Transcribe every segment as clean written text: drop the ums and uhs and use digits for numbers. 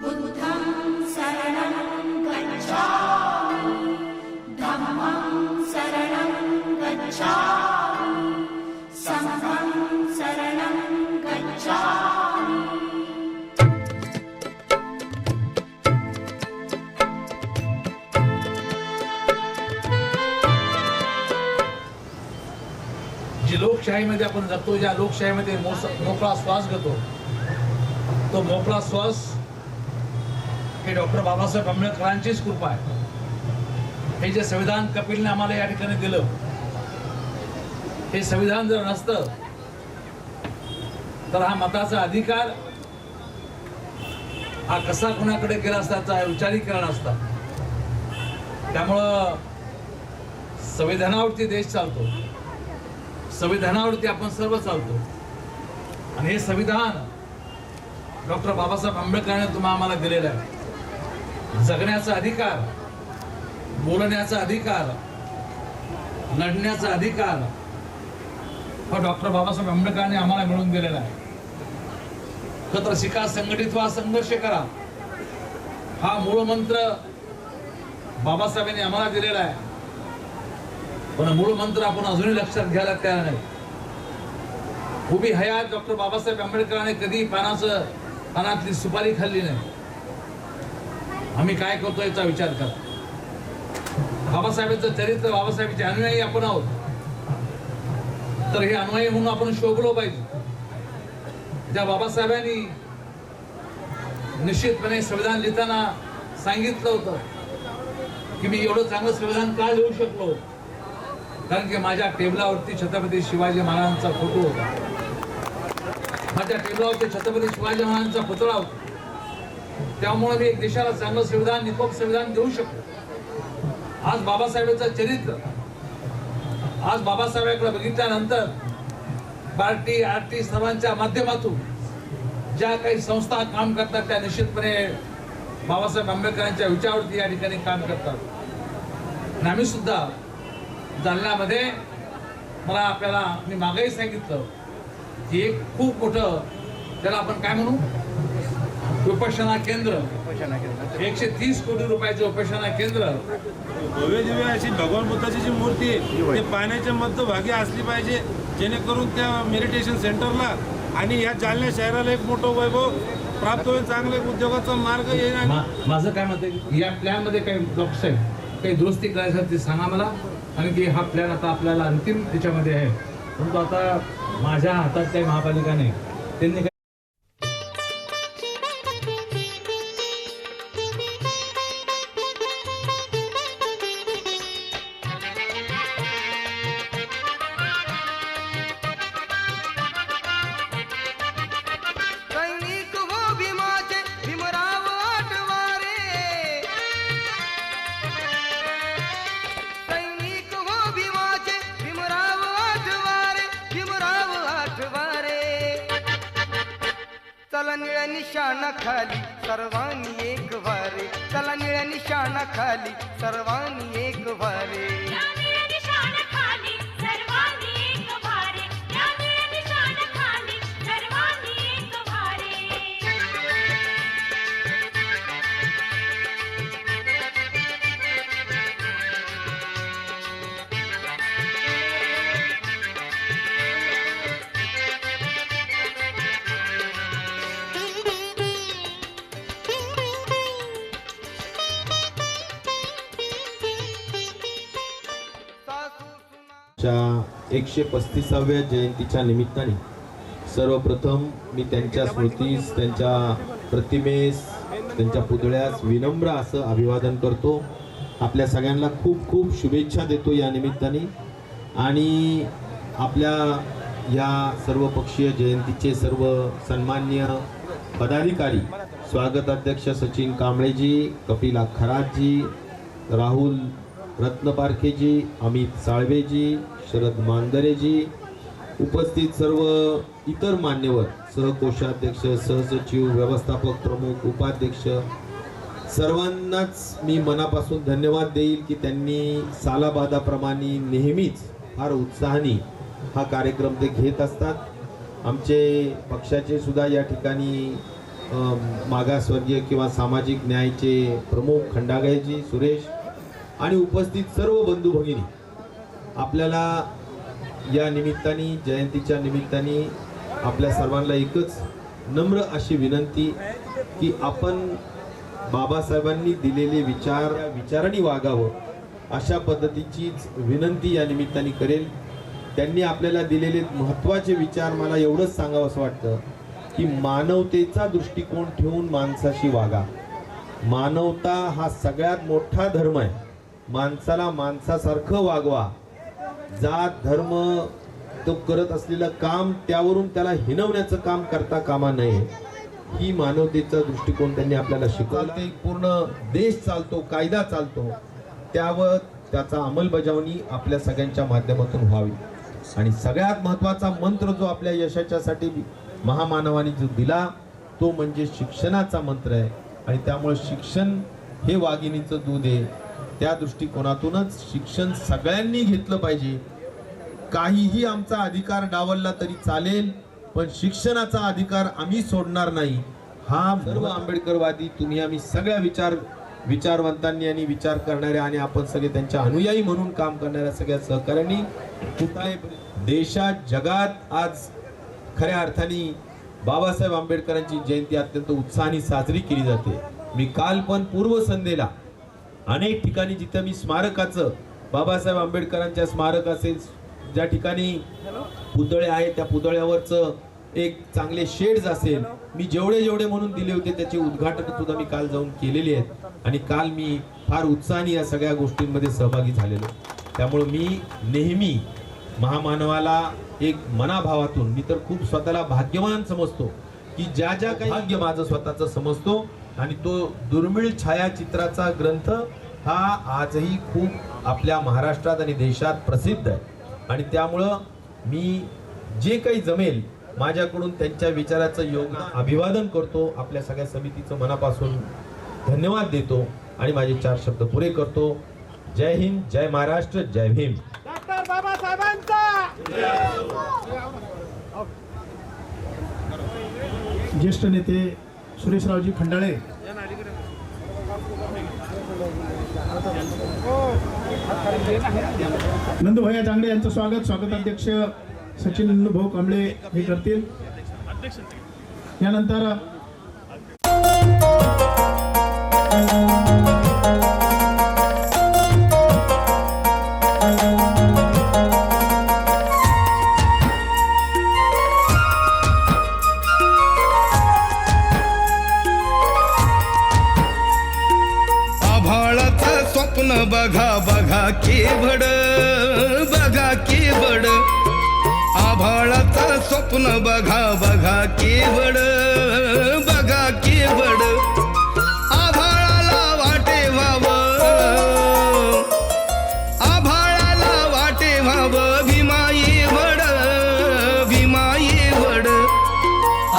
बुद्धं शरणं गच्छामि धम्मं शरणं गच्छामि संघं शरणं गच्छामि। जी लोकशाहीमध्ये आपण जगतो, ज्या लोकशाहीमध्ये मोकळा श्वास घेतो, तो मोकळा श्वास हे डॉक्टर बाबासाहेब आंबेडकरांचीच कृपा आहे। हे जे संविधान कपिलने आम्हाला या ठिकाणी दिलं, हे संविधान जर नसतं तर हा मताचा अधिकार हा कसा कुणाकडे गेला असता विचारही केला नसता। त्यामुळं संविधानावरती देश चालतो, संविधानावरती आपण सर्व चालतो आणि हे संविधान डॉक्टर बाबासाहेब आंबेडकरांनी तुम्हाला आम्हाला दिलेलं आहे। जगण्याचा अधिकार, बोलण्याचा अधिकार, लढण्याचा अधिकार हा डॉक्टर बाबासाहेब आंबेडकरांनी आम्हाला मिळवून दिलेला आहे। एकत्र शिका, संघटित व्हा, संघर्ष करा, हा मूळ मंत्र बाबासाहेबांनी आम्हाला दिलेला आहे। पण मूळ मंत्र आपण अजूनही लक्षात घ्यायला तयार नाही। उभी हयात डॉक्टर बाबासाहेब आंबेडकरांनी कधी पानातली सुपारी खाल्ली नाही। आम्ही काय करतो याचा विचार करा। बाबासाहेबांचं चरित्र, बाबासाहेबांचे अनुयायी आपण आहोत, तर हे अनुयायी म्हणून आपण शोभलो पाहिजे। ज्या बाबासाहेबांनी निश्चितपणे संविधान लिहिताना सांगितलं होतं की मी एवढं चांगलं संविधान का लिहू शकलो, कारण की माझ्या टेबलावरती छत्रपती शिवाजी महाराजांचा फोटो होता, माझ्या टेबलावरती छत्रपती शिवाजी महाराजांचा पुतळा होता। त्यामुळे मी एक देशाला चांगलं संविधान, निकोप संविधान देऊ शकतो। आज बाबासाहेबांचं चरित्र, आज बाबासाहेबांकडे बघितल्यानंतर पार्टी आरटी सर्वांच्या माध्यमातून ज्या काही संस्था काम करतात त्या निश्चितपणे बाबासाहेब आंबेडकरांच्या विचारावरती या ठिकाणी काम करतात। आणि आम्ही सुद्धा जालन्यामध्ये, मला आपल्याला मी मागेही सांगितलं की एक खूप मोठं, त्याला आपण काय म्हणू, उपोषणा केंद्र, 130 कोटी रुपयाचे उपोषणा केंद्र, भव्य दिव्य अशी भगवान बुद्धाची जी मूर्ती आहे ती पाण्याच्या मध्यभागी असली पाहिजे, जेणेकरून त्या मेडिटेशन सेंटरला आणि या जालना शहराला एक मोठं वैभव प्राप्त होईल, चांगले उद्योगाचा मार्ग येईल। माझं काय मत आहे, या प्लॅन मध्ये काही डॉक्टर साहेब काही दुरुस्ती करायचं ते सांगा मला, आणि की हा प्लॅन आता आपल्याला अंतिम त्याच्यामध्ये आहे, परंतु आता माझ्या हातात काही महापालिका नाही, त्यांनी चला निळ्या निशाणा खाली सर्वांनी एक वारे, चला निळ्या निशाणा खाली सर्वांनी एक वारे। च्या 135व्या जयंतीच्या निमित्ताने सर्वप्रथम मी त्यांच्या स्मृतीस, त्यांच्या प्रतिमेस, त्यांच्या पुतळ्यास विनम्र असं अभिवादन करतो। आपल्या सगळ्यांना खूप खूप शुभेच्छा देतो या निमित्ताने। आणि आपल्या या सर्वपक्षीय जयंतीचे सर्व सन्माननीय पदाधिकारी, स्वागताध्यक्ष सचिन कांबळेजी, कपिल खरातजी, राहुल रत्नपारखेजी, अमित साळवेजी, शरद मांदरेजी, उपस्थित सर्व इतर मान्यवर, सहकोषाध्यक्ष, सहसचिव, व्यवस्थापक प्रमुख, उपाध्यक्ष, सर्वांनाच मी मनापासून धन्यवाद देईल की त्यांनी सालाबादाप्रमाणे नेहमीच फार उत्साहाने हा कार्यक्रम ते घेत असतात। आमचे पक्षाचे सुद्धा या ठिकाणी मागासवर्गीय किंवा सामाजिक न्यायाचे प्रमुख खंडागळजी सुरेश आणि उपस्थित सर्व बंधू भगिनी, आपल्याला या निमित्ताने, जयंतीच्या निमित्ताने आपल्या सर्वांना एकच नम्र अशी विनंती की आपण बाबासाहेबांनी दिलेले विचारांनी वागावं, अशा पद्धतीचीच विनंती या निमित्ताने करेल. त्यांनी आपल्याला दिलेले महत्त्वाचे विचार मला एवढंच सांगावं असं वाटतं की मानवतेचा दृष्टिकोन ठेवून माणसाशी वागा. मानवता हा सगळ्यात मोठा धर्म आहे. माणसाला माणसासारखं वागवा. जात धर्म तो करत असलेलं काम त्यावरून त्याला हिणवण्याचं काम करता कामा नये. ही मानवतेचा दृष्टिकोन त्यांनी आपल्याला शिकवला. ते पूर्ण देश चालतो, कायदा चालतो, त्यावर त्याचा अंमलबजावणी आपल्या सगळ्यांच्या माध्यमातून व्हावी. आणि सगळ्यात महत्त्वाचा मंत्र जो आपल्या यशाच्यासाठी महामानवाने जो दिला तो म्हणजे शिक्षणाचा मंत्र आहे. आणि त्यामुळे शिक्षण हे वाघिणीचं दूध आहे. त्या दृष्टिकोनातूनच शिक्षण सगळ्यांनी घेतलं पाहिजे. काहीही आमचा अधिकार डावलला तरी चालेल, पण शिक्षणाचा अधिकार आम्ही सोडणार नाही. हा सर्व आंबेडकरवादी तुम्ही आम्ही सगळ्या विचारवंतांनी आणि विचार करणाऱ्या आणि आपण सगळे त्यांच्या अनुयायी म्हणून काम करणाऱ्या सगळ्या सहकाऱ्यांनी कुठल्याही देशात जगात आज खऱ्या अर्थाने बाबासाहेब आंबेडकरांची जयंती अत्यंत उत्साहाने साजरी केली जाते. मी काल पण पूर्वसंध्येला अनेक ठिकाणी जिथे मी स्मारकाचं, बाबासाहेब आंबेडकरांच्या स्मारक असेल, ज्या ठिकाणी पुतळे आहेत त्या पुतळ्यावरचं एक चांगले शेड्स असेल, मी जेवढे म्हणून दिले होते त्याचे उद्घाटन सुद्धा मी काल जाऊन केलेले आहेत. आणि काल मी फार उत्साहाने या सगळ्या गोष्टींमध्ये सहभागी झालेलो. त्यामुळे मी नेहमी महामानवाला एक मनाभावातून, मी तर खूप स्वतःला भाग्यवान समजतो की ज्या काही भाग्य माझं स्वतःचं समजतो. आणि तो दुर्मिळ छायाचित्राचा ग्रंथ हा आजही खूप आपल्या महाराष्ट्रात आणि देशात प्रसिद्ध आहे. आणि त्यामुळं मी जे काही जमेल माझ्याकडून त्यांच्या विचाराचं योगदान अभिवादन करतो. आपल्या सगळ्या समितीचं मनापासून धन्यवाद देतो आणि माझे 4 शब्द पुरे करतो. जय हिंद, जय महाराष्ट्र, जय भीम. डॉक्टर बाबासाहेबांचा ज्येष्ठ नेते सुरेशरावजी खंडाळे, नंदुभैया जांगडे यांचं स्वागताध्यक्ष सचिन नंदुभाऊ कांबळे हे करतील. यानंतर आभाळाचं स्वप्न बघा बघा केवढ, बघा केवढ. आभाळाचं स्वप्न बघा बघा केवढ, बघा केवढ. आभाळाला वाटे व्हावं, आभाळाला वाटे व्हावं, भीमाई वड, भीमाई वड.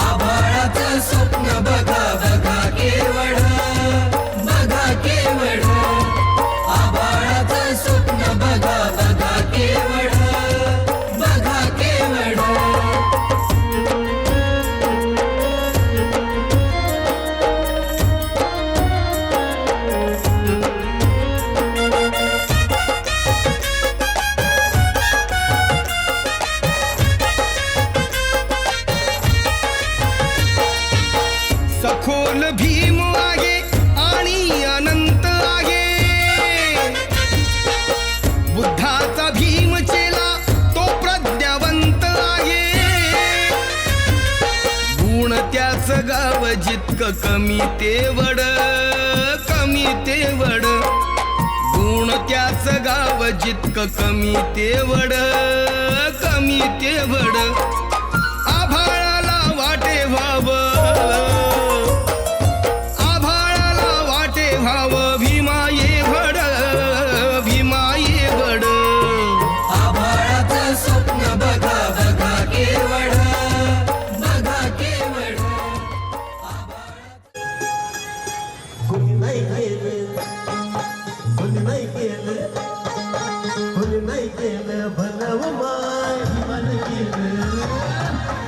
आभाळाचं स्वप्न बघा बघा केवढ, बघा केवढ. आभाळाचं स्वप्न बघा बघा केवढ, बघा केवढ. सखोल भीम आहे आणि अनंत आहे. बुद्धाचा भीम चेला तो प्रज्ञावंत आहे. गुण त्याच गाव जितकं कमी तेवढ, कमी तेवढ. गुण त्याच गाव जितकं कमी तेवढ, कमी तेवढ. आभाळाला वाटे व्हावं, आभाळाला वाटे व्हावं, भीमाई वड, भीमाई वड. आभाळाचं स्वप्न बघा बघा केवढ, बघा केवढ. कोणी नाही केलं, कोणी नाही केलं, कोणी नाही केलं भलं माय,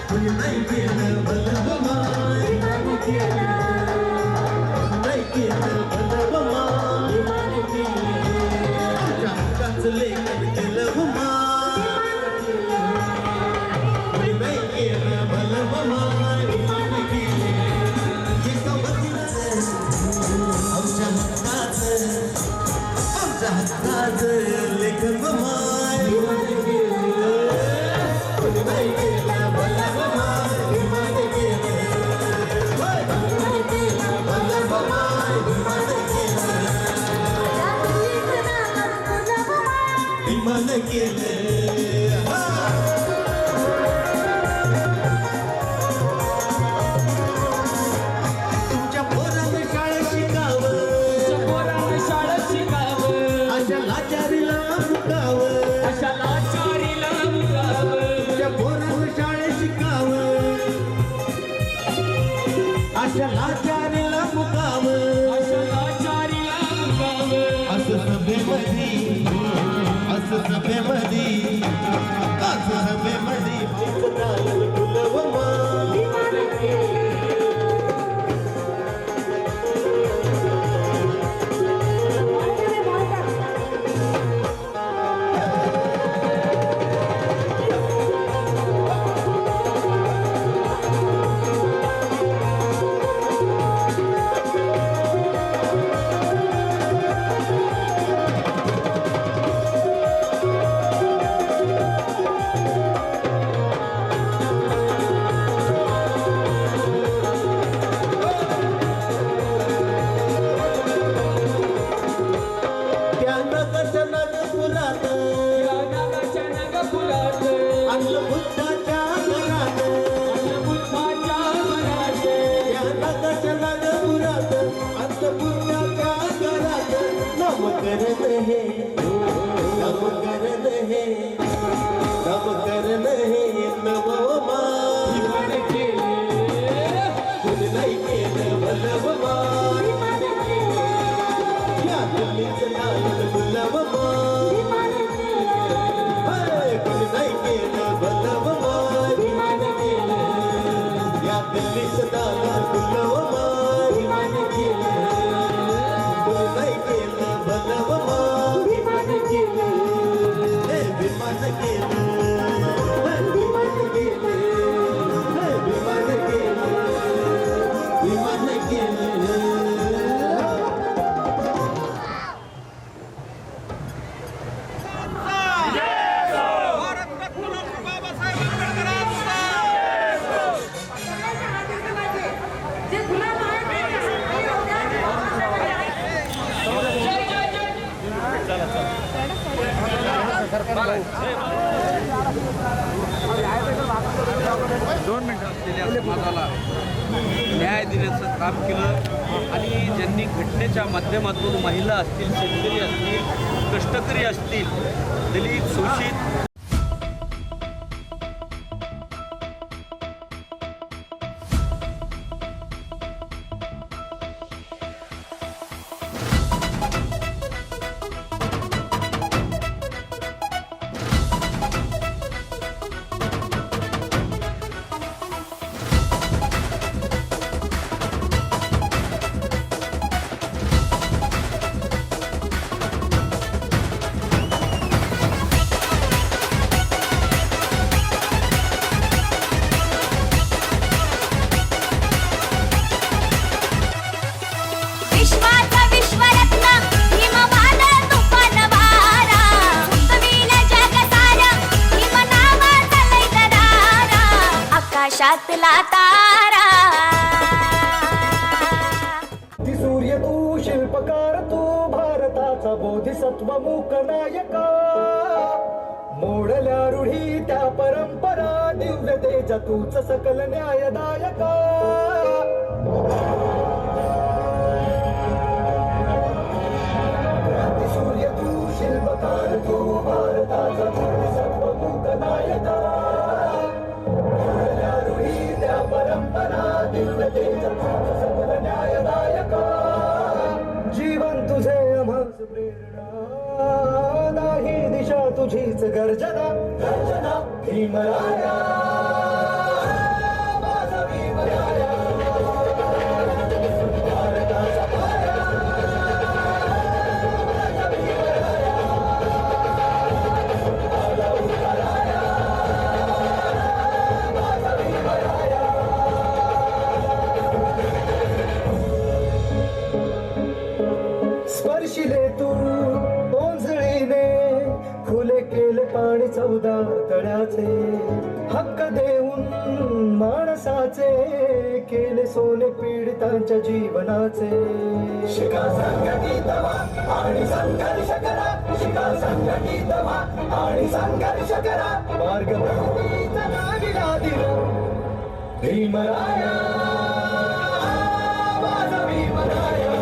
कोणी नाही केलं भलं माय. अशा लाचारीला मुकाम असं सभेमधी असं सभेमधी असं सभेमधी फुलवमा समाजाला न्याय देण्याचं काम केलं आणि ज्यांनी घटनेच्या माध्यमातून महिला असतील, शेतकरी असतील, कष्टकरी असतील, दलित, शोषित आकाशातला तारा सूर्य तू शिल्पकार तू भारताचा बोधिसत्व मूक नायका मोडल्या रूढी त्या परंपरा दिव्य तेज तूच सकल न्यायदायका सूर्य तू शिल्पकार तू भारताचा बोधिसत्व मूक नायका जीवन तुझे आम्हास प्रेरणा नाही दिशा तुझीच गर्जना गर्जना भीमराया माझा भीमराया भारताचा पाया माझा भीमराया आला उताराया माझा भीमराया स्पर्शिले तू ओंजळीने खुले केले पाणी 14 तळ्याचे हक्क देऊन माणसाचे केले सोने पीडितांच्या जीवनाचे शिका संघटित व्हा आणि संघर्ष करा शिका संघटित व्हा आणि संघर्ष करा मार्ग प्रगतीचा नाविला दिला भीमराया माझा भीमराया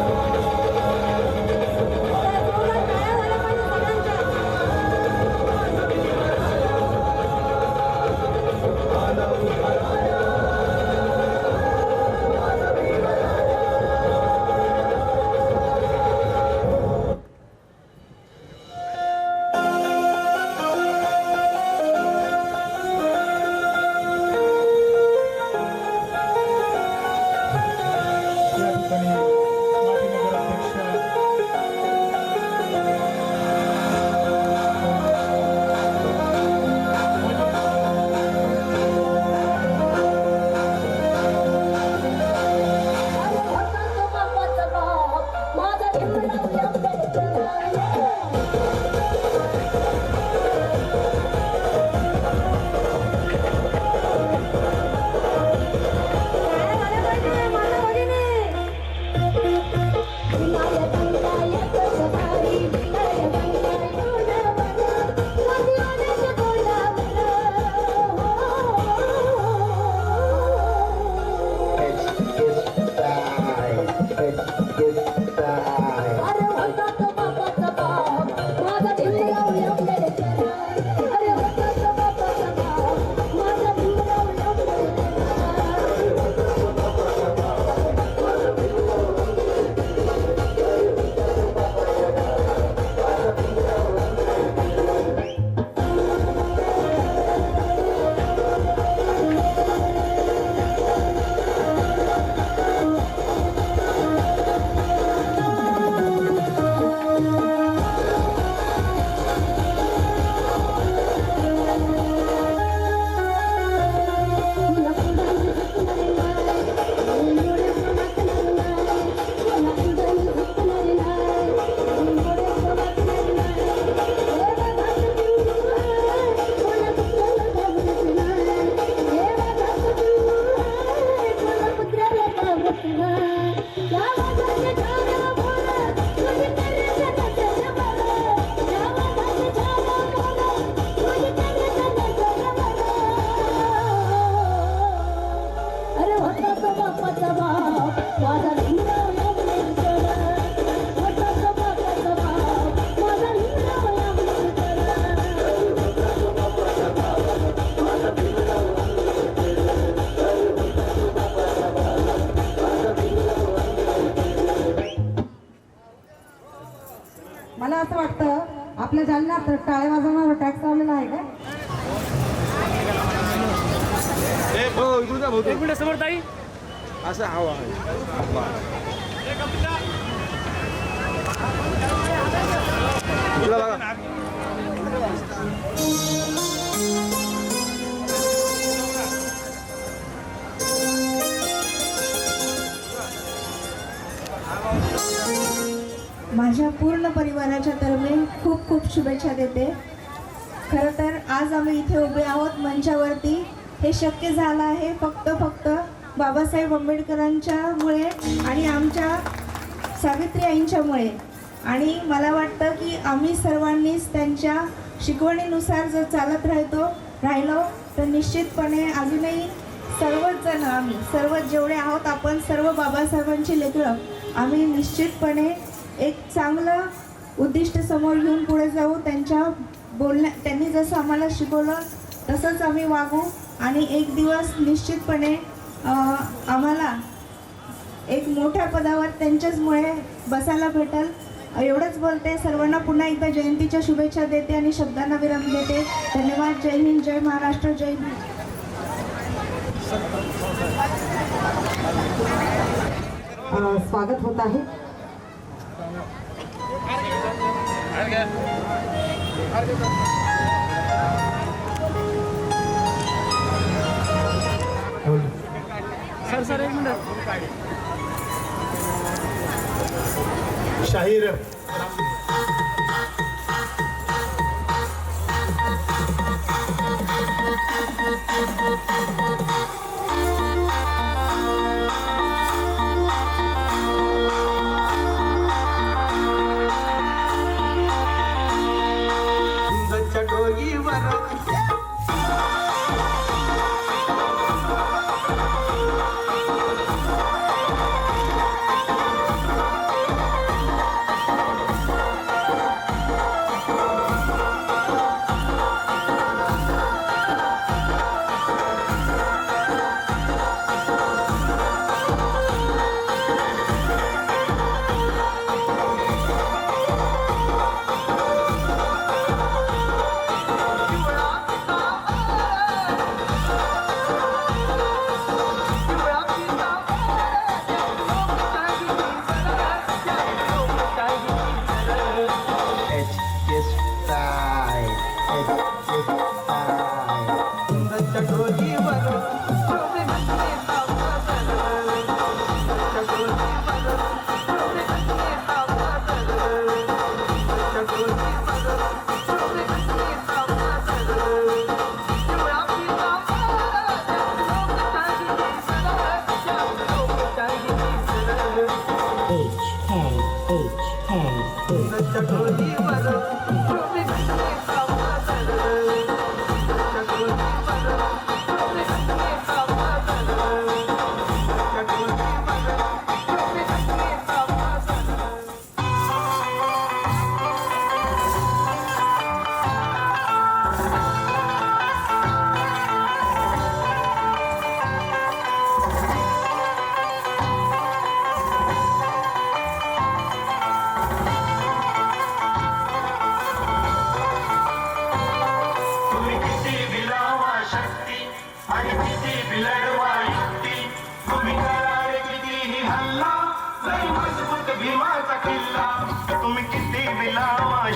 ठिकाणी माजी नगराध्यक्ष मला असं वाटतं आपल्या जालन्यात टाळे वाजवणारा टॅक्स लावलेला आहे का? एक मिनिट समोर ताई असं हवा माझ्या पूर्ण परिवाराच्या तर्फे खूप खूप शुभेच्छा देते. खरं तर आज आम्ही इथे उभे आहोत मंचावरती, हे शक्य झालं आहे फक्त बाबासाहेब आंबेडकरांच्यामुळे आणि आमच्या सावित्री आईंच्यामुळे. आणि मला वाटतं की आम्ही सर्वांनीच त्यांच्या शिकवणीनुसार जर चालत राहिलो तर निश्चितपणे अजूनही सर्वच जण आम्ही सर्व जेवढे आहोत आपण सर्व बाबासाहेबांची लेकरं आम्ही निश्चितपणे एक चांगलं उद्दिष्ट समोर घेऊन पुढे जाऊ. त्यांनी जसं आम्हाला शिकवलं तसंच आम्ही वागू आणि एक दिवस निश्चितपणे आम्हाला एक मोठ्या पदावर त्यांच्याचमुळे बसायला भेटेल. एवढंच बोलते. सर्वांना पुन्हा एकदा जयंतीच्या शुभेच्छा देते आणि शब्दांना विराम देते. धन्यवाद. जय हिंद, जय महाराष्ट्र, जय भीम. स्वागत होत आहे. सर एक मिनिट. शाहीर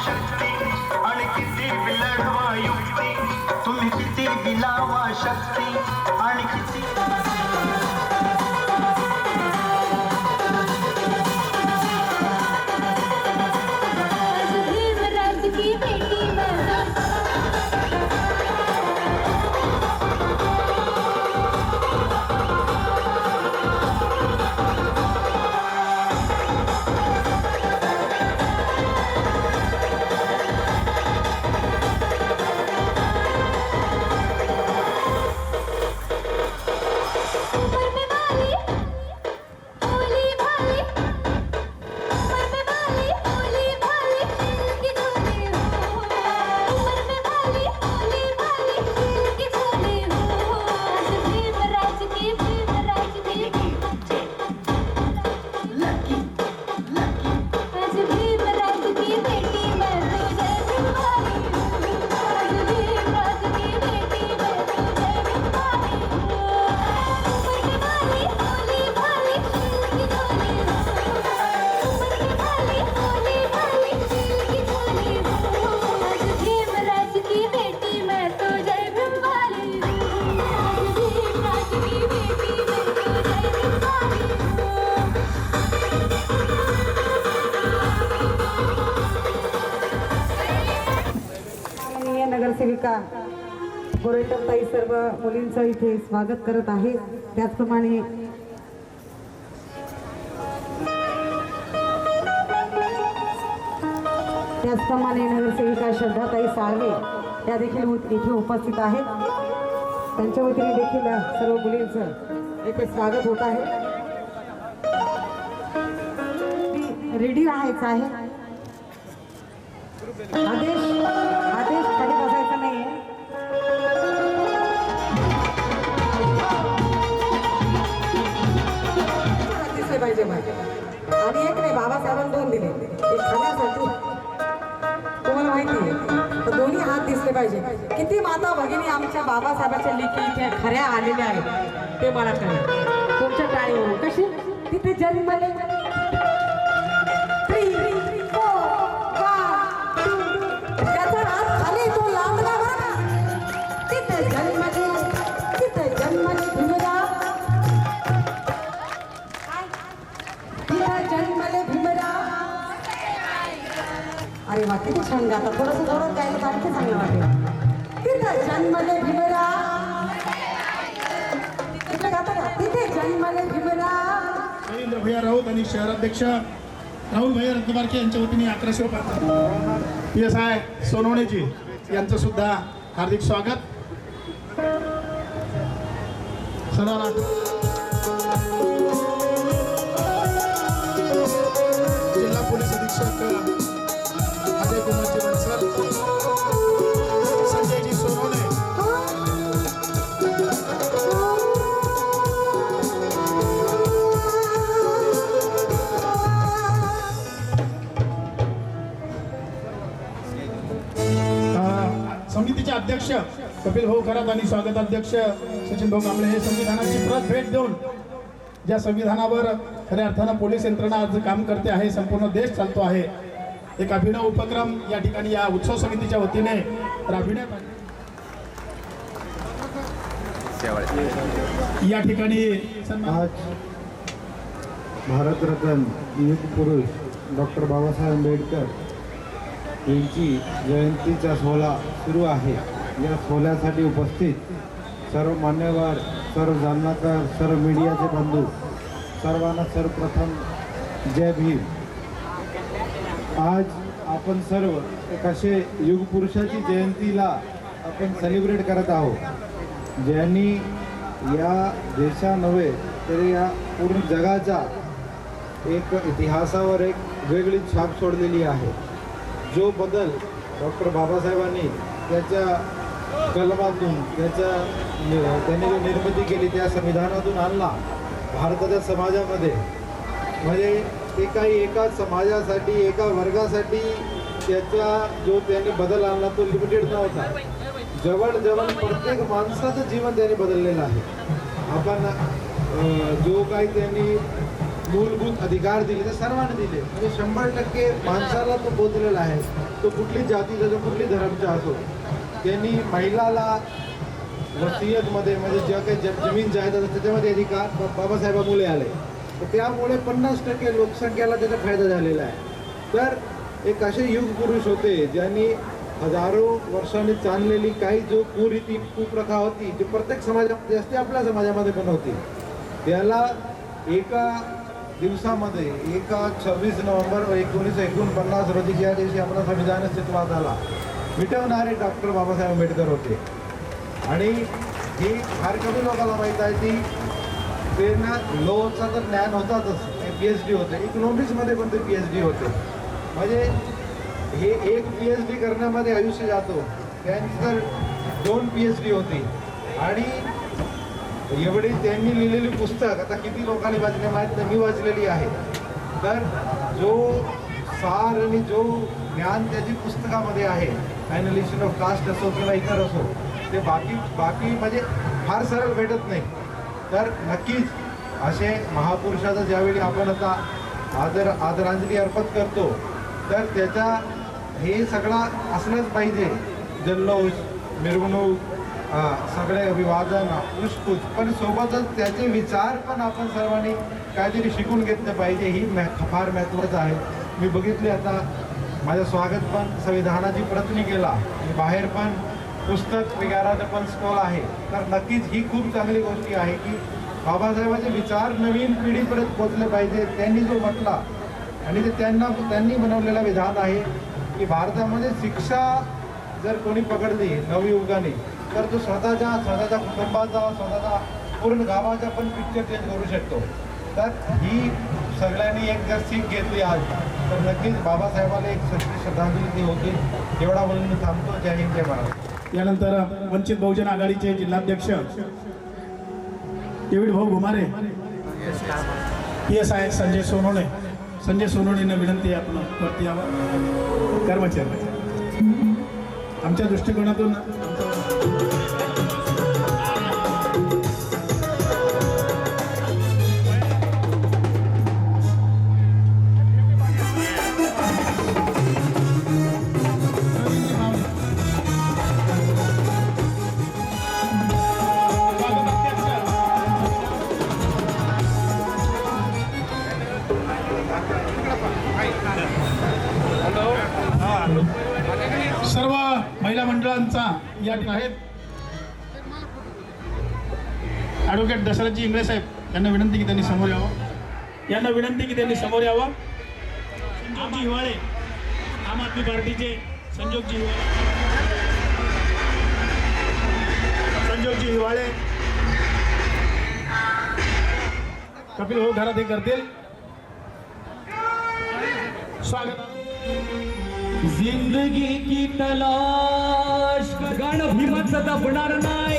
शक्ती आणि किती लढवा युक्ती तुम्ही किती बिलावा शक्ती आणि किती नगरसेविका गोरेटमताई सर्व मुलींचं इथे स्वागत करत आहे. त्याचप्रमाणे नगरसेविका श्रद्धाताई साळवे त्या देखील इथे उपस्थित आहेत. त्यांच्या वतीने देखील सर्व मुलींचं इथे स्वागत होत आहे. रेडी राहायचं आहे. आदेश खाली बसायचा नाहीये. दिसले पाहिजे माझे आणि एक नाही बाबासाहेबांनी 2 दिले. एक खाण्यासाठी तुम्हाला माहिती आहे तर दोन्ही हात दिसले पाहिजे. किती माता भगिनी आमच्या बाबासाहेबांच्या लेखी इथे खऱ्या आलेल्या आहेत ते मला कळलं. तुमच्या टाळीवरून कशी तिथे जन्मले अरे वा किती छान गाता. थोडंसं जोरात गायला तर आणखी चांगलं वाटेल. तिथे जन्मले भीमरा तिथे गाता का तिथे जन्मले भीमरा. भैया राऊत आणि शहराध्यक्ष राहुल भैया रत्नबारके यांच्या वतीने 1100 रुपये PSI सोनवणेजी यांचं सुद्धा हार्दिक स्वागत. सर्वांना जिल्हा पोलीस अधीक्षक अजय कुमारजी बनसर, संजयजी सोनवणे, समितीचे अध्यक्ष कपिल भाऊ खरात आणि स्वागताध्यक्ष सचिन भाऊ कांबळे हे संविधानाची प्रत भेट देऊन ज्या संविधानावर खऱ्या अर्थानं पोलीस यंत्रणा आज काम करते आहे, संपूर्ण देश चालतो आहे, एक अभिनव उपक्रम या ठिकाणी या उत्सव समितीच्या वतीने राबविण्यात आला. या ठिकाणी आज भारतरत्न युग पुरुष डॉक्टर बाबासाहेब आंबेडकर यांची जयंतीचा सोहळा सुरू आहे. या सोहळ्यासाठी उपस्थित सर्व मान्यवर, सर्व जालनाकर, सर्व मीडियाचे बंधू सर्वांना सर्वप्रथम जय भीम. आज आपण सर्व एक असे युगपुरुषाची जयंतीला आपण सेलिब्रेट करत आहोत, ज्यांनी या देशा नव्हे तर या पूर्ण जगाचा एक इतिहासावर एक वेगळी छाप सोडलेली आहे. जो बदल डॉक्टर बाबासाहेबांनी त्याच्या कलमातून त्यांनी जो निर्मिती केली त्या संविधानातून आणला भारताच्या समाजामध्ये, म्हणजे एका समाजासाठी एका वर्गासाठी त्याचा जो त्यांनी बदल आणला तो लिमिटेड नव्हता. जवळजवळ प्रत्येक माणसाचं जीवन त्यांनी बदललेलं आहे. आपण जो काही त्यांनी मूलभूत अधिकार दिले ते सर्वांनी दिले, म्हणजे 100% माणसाला तो पोचलेला आहे. तो कुठली जातीचा जो कुठली धर्माचा असो. त्यांनी महिलाला वसियतमध्ये म्हणजे ज्या काही जमीन जायदाद त्याच्यामध्ये अधिकार बाबासाहेबांमुळे आले. तर त्यामुळे 50% लोकसंख्येला त्याचा फायदा झालेला आहे. तर एक असे युग पुरुष होते ज्यांनी हजारो वर्षांनी चाललेली काही जो कुरीती कुप्रथा होती जी प्रत्येक समाजामध्ये असते, आपल्या समाजामध्ये पण होती, त्याला एका दिवसामध्ये एका 26 नोव्हेंबर 1949 रोजी ज्या दिवशी आपला संविधान अस्तित्वात आला मिटवणारे डॉक्टर बाबासाहेब आंबेडकर होते. आणि ही फार कमी लोकांना माहीत आहे की त्यांना लॉचा तर ज्ञान होतातच, PhD होते, इकॉनॉमिक्समध्ये पण ते PhD होते. म्हणजे हे एक PhD करण्यामध्ये आयुष्य जातो, त्यांची तर 2 PhD होती. आणि एवढी त्यांनी लिहिलेली पुस्तक आता किती लोकांनी वाचले माहीत नाही, मी वाचलेली आहे. तर जो सार आणि जो ज्ञान त्याची पुस्तकामध्ये आहे, ॲनालिसिस ऑफ कास्ट असो किंवा इतर असो, ते बाकी म्हणजे फार सरळ भेटत नाही. तर नक्कीच असे महापुरुषाचं ज्यावेळी आपण आता आदरांजली अर्पण करतो तर त्याचा हे सगळं असलंच पाहिजे. जल्लोष, मिरवणूक, सगळे अभिवादन, पुष्पूस, पण सोबतच त्याचे विचार पण आपण सर्वांनी काहीतरी शिकून घेतलं पाहिजे. ही फार महत्त्वाचं आहे. मी बघितले आता माझं स्वागत पण संविधानाची प्रतनी केला, बाहेर पण पुस्तक वगैरेचं पण स्टॉल आहे. तर नक्कीच ही खूप चांगली गोष्ट आहे की बाबासाहेबांचे विचार नवीन पिढीपर्यंत पोचले पाहिजे. त्यांनी जो म्हटला आणि ते त्यांनी बनवलेलं विधान आहे की भारतामध्ये शिक्षा जर कोणी पकडली नवयुवकाने तर तो स्वतःच्या कुटुंबाचा, स्वतःचा पूर्ण गावाचा पण पिक्चर चेंज करू शकतो. तर ही सगळ्यांनी एक जर सीख घेतली आज तर नक्कीच बाबासाहेबाला एक सच्ची श्रद्धांजली होती. एवढा बोलून मी थांबतो. जय हिंद, जय महाराष्ट्र. यानंतर वंचित बहुजन आघाडीचे जिल्हाध्यक्ष डेव्हिड भाऊ घुमारे, PSI संजय सोनवणेंना विनंती आहे आपण वरती यावं. कर्मचारी आमच्या दृष्टिकोनातून सर्व महिला मंडळांचा या ठिकाणी आहेत. ॲडव्होकेट दशरथजी इंगळे साहेब यांना विनंती की त्यांनी समोर यावं. संजोगजी हिवाळे, आम आदमी पार्टीचे संजोगजी हिवाळे कपिल भाऊ घरात हे करतील. स्वागत. जिंदगी की तलाश गाण भीमाचं दबणार नाही,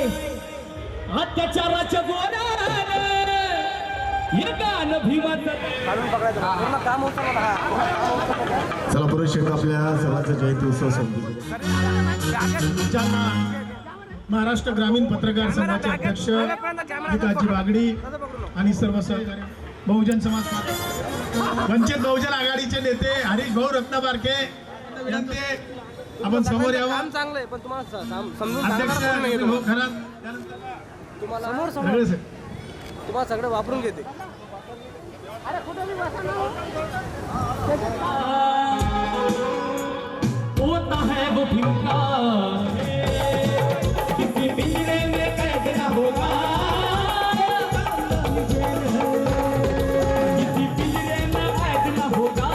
अत्याचाराच्या बोलाने हे गाण भीमाचं काम होतं. चला पुरुष आपल्या सर्वांचा जयंती उत्सव संपला. ज्यांना महाराष्ट्र ग्रामीण पत्रकार संघाचे अध्यक्ष विकासजी बागडी आणि सर्व सहकारी बहुजन समाज वंचित बहुजन आघाडीचे नेते हरीश भाऊ रत्नाबारके यांचे आपण समोर यावं. अध्यक्ष तुम्हाला सगळं वापरून घेते. होता है वो भिंगा किसी पिंजरे में कैद न होगा, किसी पिंजरे में कैद न होगा,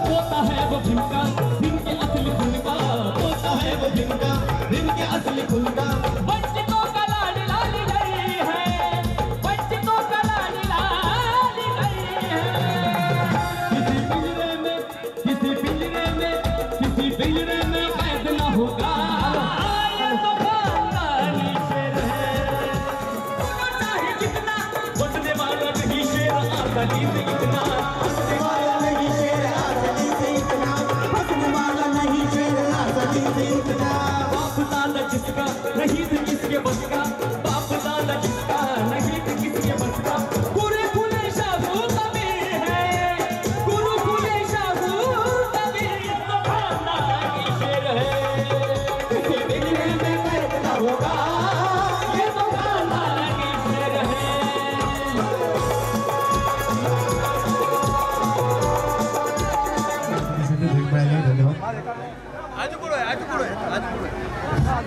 होता है वो भिंगा दिन के असली खुलका, होता है वो भिंगा दिन के असली खुलका. वंचितों का लाडी लाली गई है, वंचितों का लाडी लाली गई है. किसी पिंजरे में कैद न होगा, ये तो खानदानी शेर है. चाहे जितना बचने वाला नहीं शेर आजादी से इतना, बचने वाला नहीं शेर आजादी से इतना, बचने वाला नहीं शेर आजादी से इतना. बाप दादा जिसका नहीं थे किसके बस का, बाप दादा जिसका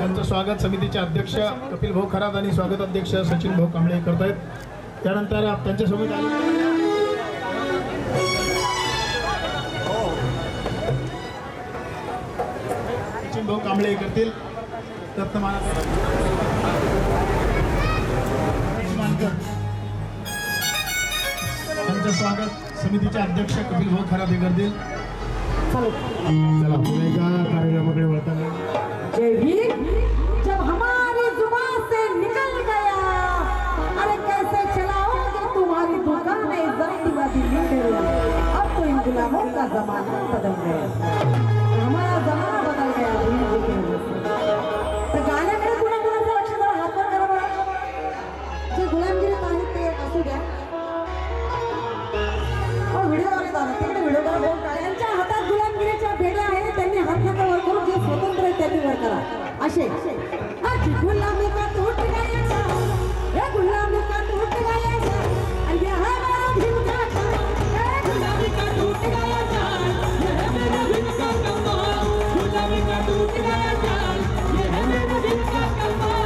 त्यांचं स्वागत समितीचे अध्यक्ष कपिल भाऊ खरात आणि स्वागत अध्यक्ष सचिन भाऊ कांबळे करत आहेत. त्यानंतर त्यांच्यासोबत सचिन भाऊ कांबळे करतील. रत्नमाला त्यांचं स्वागत समितीचे अध्यक्ष कपिल भाऊ खरात हे करतील. चला पुन्हा एका कार्यक्रमाकडे वळताना जय भीम जब हमारी जुबान से निकल गया अरे कैसे चलाओगे तुम्हारी दुकान है जल्दी मिल गया अब तो इन गुलामों का जमाना बदल गया हमारा जमाना बदल गया भीम जी की वजह से. तर गाण्याकडे कुणाकुणाचं लक्ष जरा हातवर करा बरं. जे गुलामगिरीत आहेत ते असू द्या. व्हिडिओ तिकडे व्हिडिओ करा. यांच्या हातात गुलामगिरीच्या भेड्या आहेत. त्यांनी हात नका वर करून जे स्वतंत्र आहे त्यांनी वर करा. असे गुलामी का टूट गया ये गुलामी का टूट गया और ये हमारा भीम का गुलामी का टूट गया ये है मेरे भीम का कमाल गुलामी का टूट गया ये है मेरे भीम का कमाल.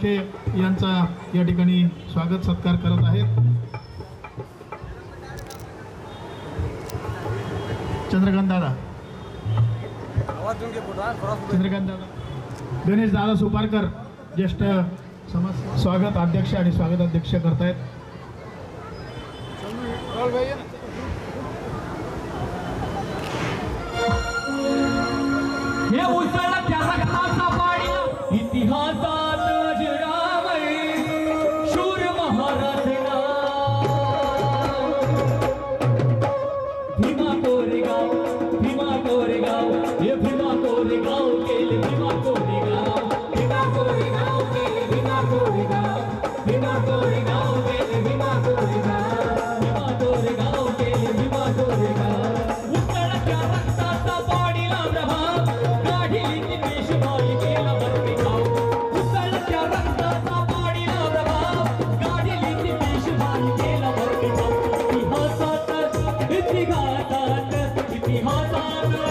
लाखे यांचा या ठिकाणी स्वागत सत्कार करत आहेत. चंद्रकांत दादा, गणेश दादा सुपारकर ज्येष्ठ समाज स्वागत अध्यक्ष आणि स्वागत अध्यक्ष करतायत. हे उसळला त्या रक्ताचा पाणी इतिहासात जिरावं शूर महाराजना भीमा कोरेगाव हे भीमा कोरेगाव केले भीमा कोरेगाव केले भीमा कोरेगाव केले भीमा कोरेगाव केले भीमा कोरेगाव उसळला त्या रक्ताचा पाणीला प्रभाव गाढिली पेशवाई केला बर्फीगाव उसळला त्या रक्ताचा पाणीला प्रभाव गाढिली पेशवाई केला बर्फीगाव इतिहासात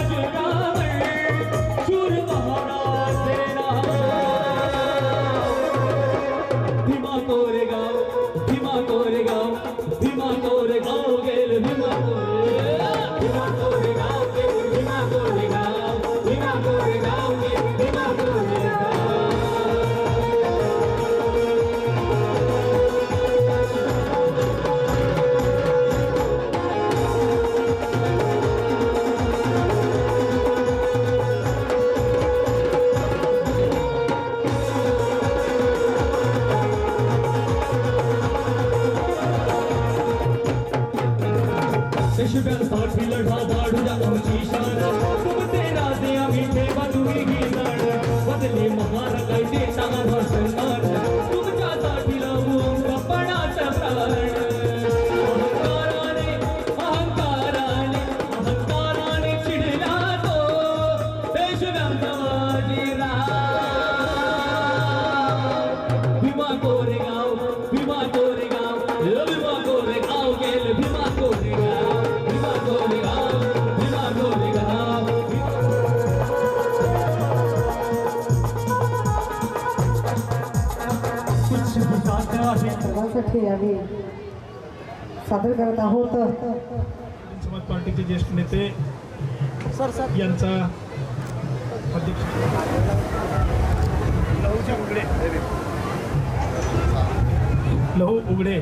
जुरावं शूर महाराजना भीमा कोरेगाव गेल भीमा कोरेगाव गेल भीमा कोरेगाव गेल भीमा कोरेगाव. शिव्यांसाठी लढा धाडूया आमची शान तुमचे राजे आम्ही ठेवा तुम्ही घेणार बदले महार कायदेचा भाषण तुमच्यासाठी लावू अंगपणाचा प्राण अहंकाराने चिडला तो पेशव्यांचा बाजीराव भीमा कोरेगाव गेल भीमा कोरेगाव सर्वांसाठी आम्ही सादर करत आहोत समाज पार्टीचे ज्येष्ठ नेते यांचा अध्यक्ष लहू उघडे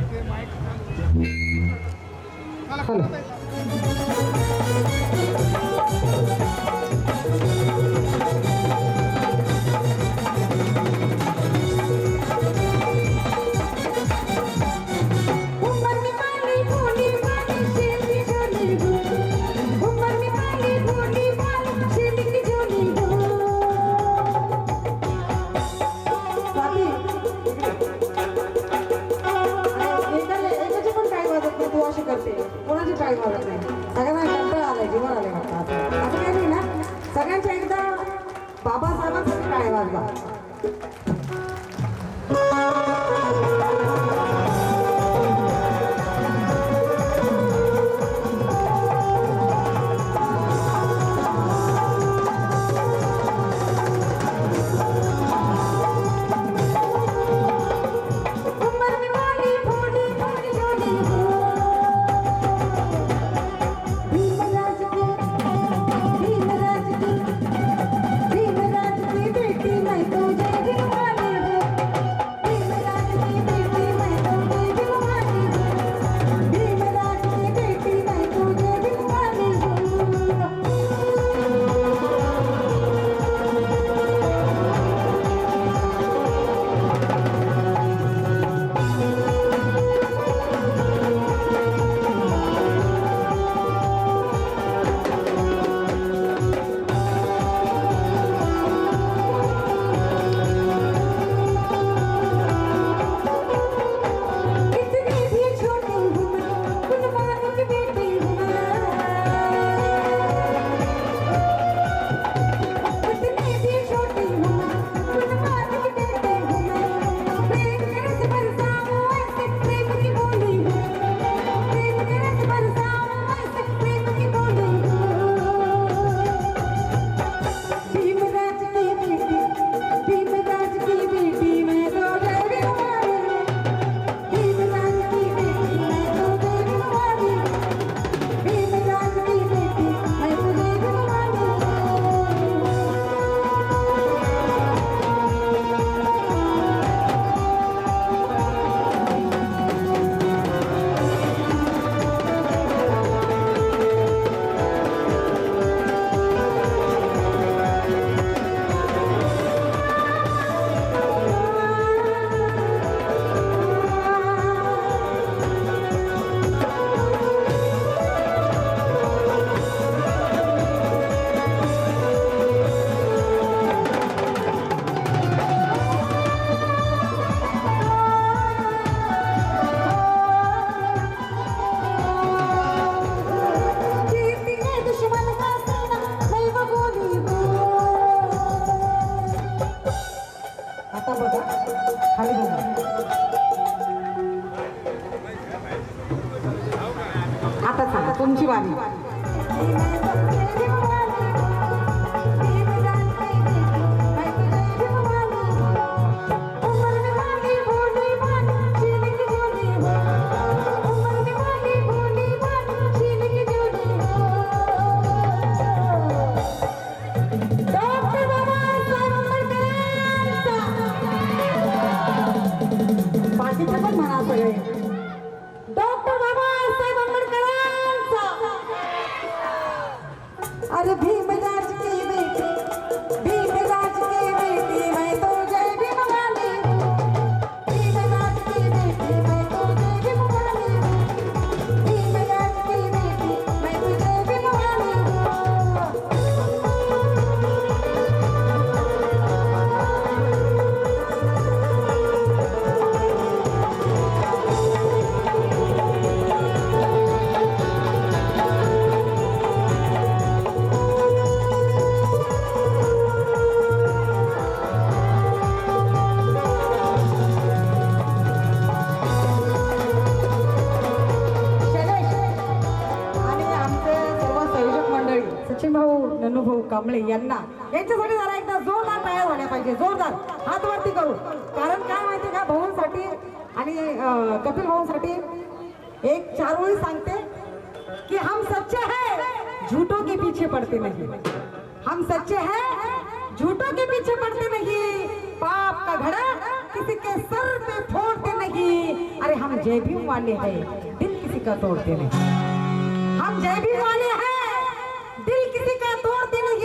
कोणाची टाळी मारत नाही सगळ्यांना तुमची वारी. बाकीचं पण म्हणा सगळे. डॉक्टर बाबासाहेब आंबेडकरांचा. अरे भीमराज की बेटी, भीमराज की बेटी, मैं तो जय भीम वाली हूँ. भीमराज की बेटी, मैं तो जय भीम वाली हूँ. भीमराज की बेटी, मैं तो जय भीम वाली हूँ. सचिन भाऊ, नन्नू भाऊ कांबळे यांना यांच्यासाठी जरा एकदा जोरदार टाळ्या झाल्या पाहिजे. जोरदार हात वरती करू. कारण काय माहिती का, भाऊंसाठी आणि कपिल भाऊंसाठी एक 4 ओळी सांगते कि हम सच्चे हैं, झूठों के पीछे पड़ते नहीं. हम सच्चे हैं, झूठों के पीछे पड़ते नहीं. पाप का घड़ा किसी के सर पे फोड़ते नहीं. अरे हम जय भीम वाले हैं, दिल किसी का तोड़ते नहीं. हम जय भीम वाले हैं, दिल किसी का तोड़ते नहीं.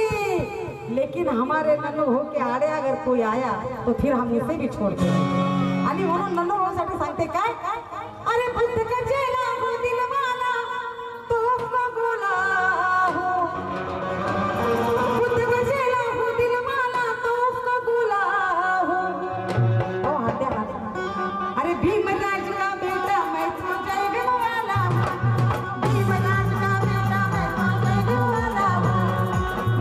लेकिन हमारे नन्नू भाऊ के आड़े अगर कोई आया तो फिर हम उसे भी छोड़ते नहीं. आणि म्हणून नन्नू भाऊसाठी सांगते काय, अरे बुद्ध का चेला हो दिलवाला, तो उसको बोला हो. बुद्ध का चेला हो दिलवाला, तो उसको बोला हो. ओ हाथे हाथ. अरे भीमराज का बेटा, मैं तो जय भीम वाला. भीमराज का बेटा, मैं तो जय भीम वाला.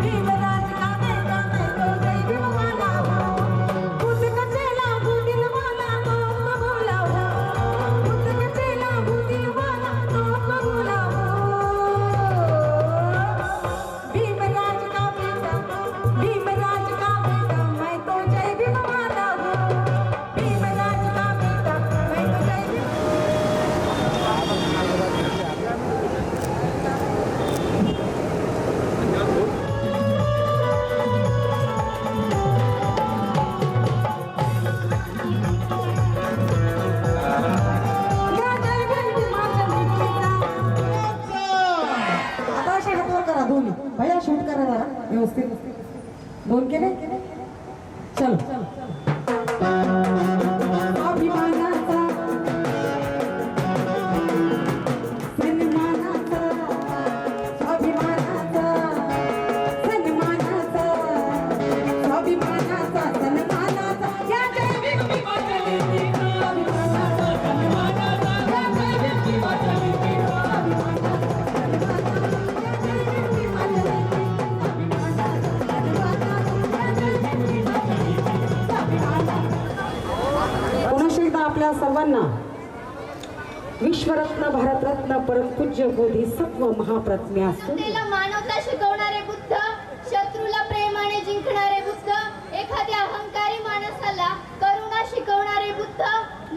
भीमराज का बेटा, मैं तो जय भीम वाला. बुद्ध का चेला हो दिलवाला, तो उसको बोला हो. बुद्ध का चेला हो दिलवाला, तो उसको बोला हो. भीमराज का बेटा, भीमराज का बेटा, मैं तो जय भीम वाला हूँ. भीमराज का बेटा, मैं तो जय भीम. आता असे हात वर करा दोन्ही. भैया शूट करा जरा व्यवस्थित. 2 केले. चल. अभिमानाचा, सन्मानाचा, अभिमानाचा, सन्मानाचा, अभिमानाचा, सन्मानाचा, या जय भीम की वाचली की. अभिमानाचा, सन्मानाचा, या जय भीम की वाचली की. पुनश्च एकदा आपल्या सर्वांना विश्वरत्न, भारतरत्न, परमपूज्य बोधिसत्व महाप्रज्ञा त्याला मानवता शिकवणारे बुद्ध, शत्रूला प्रेमाने जिंकणारे बुद्ध, एखाद्या अहंकारी माणसाला करुणा शिकवणारे बुद्ध,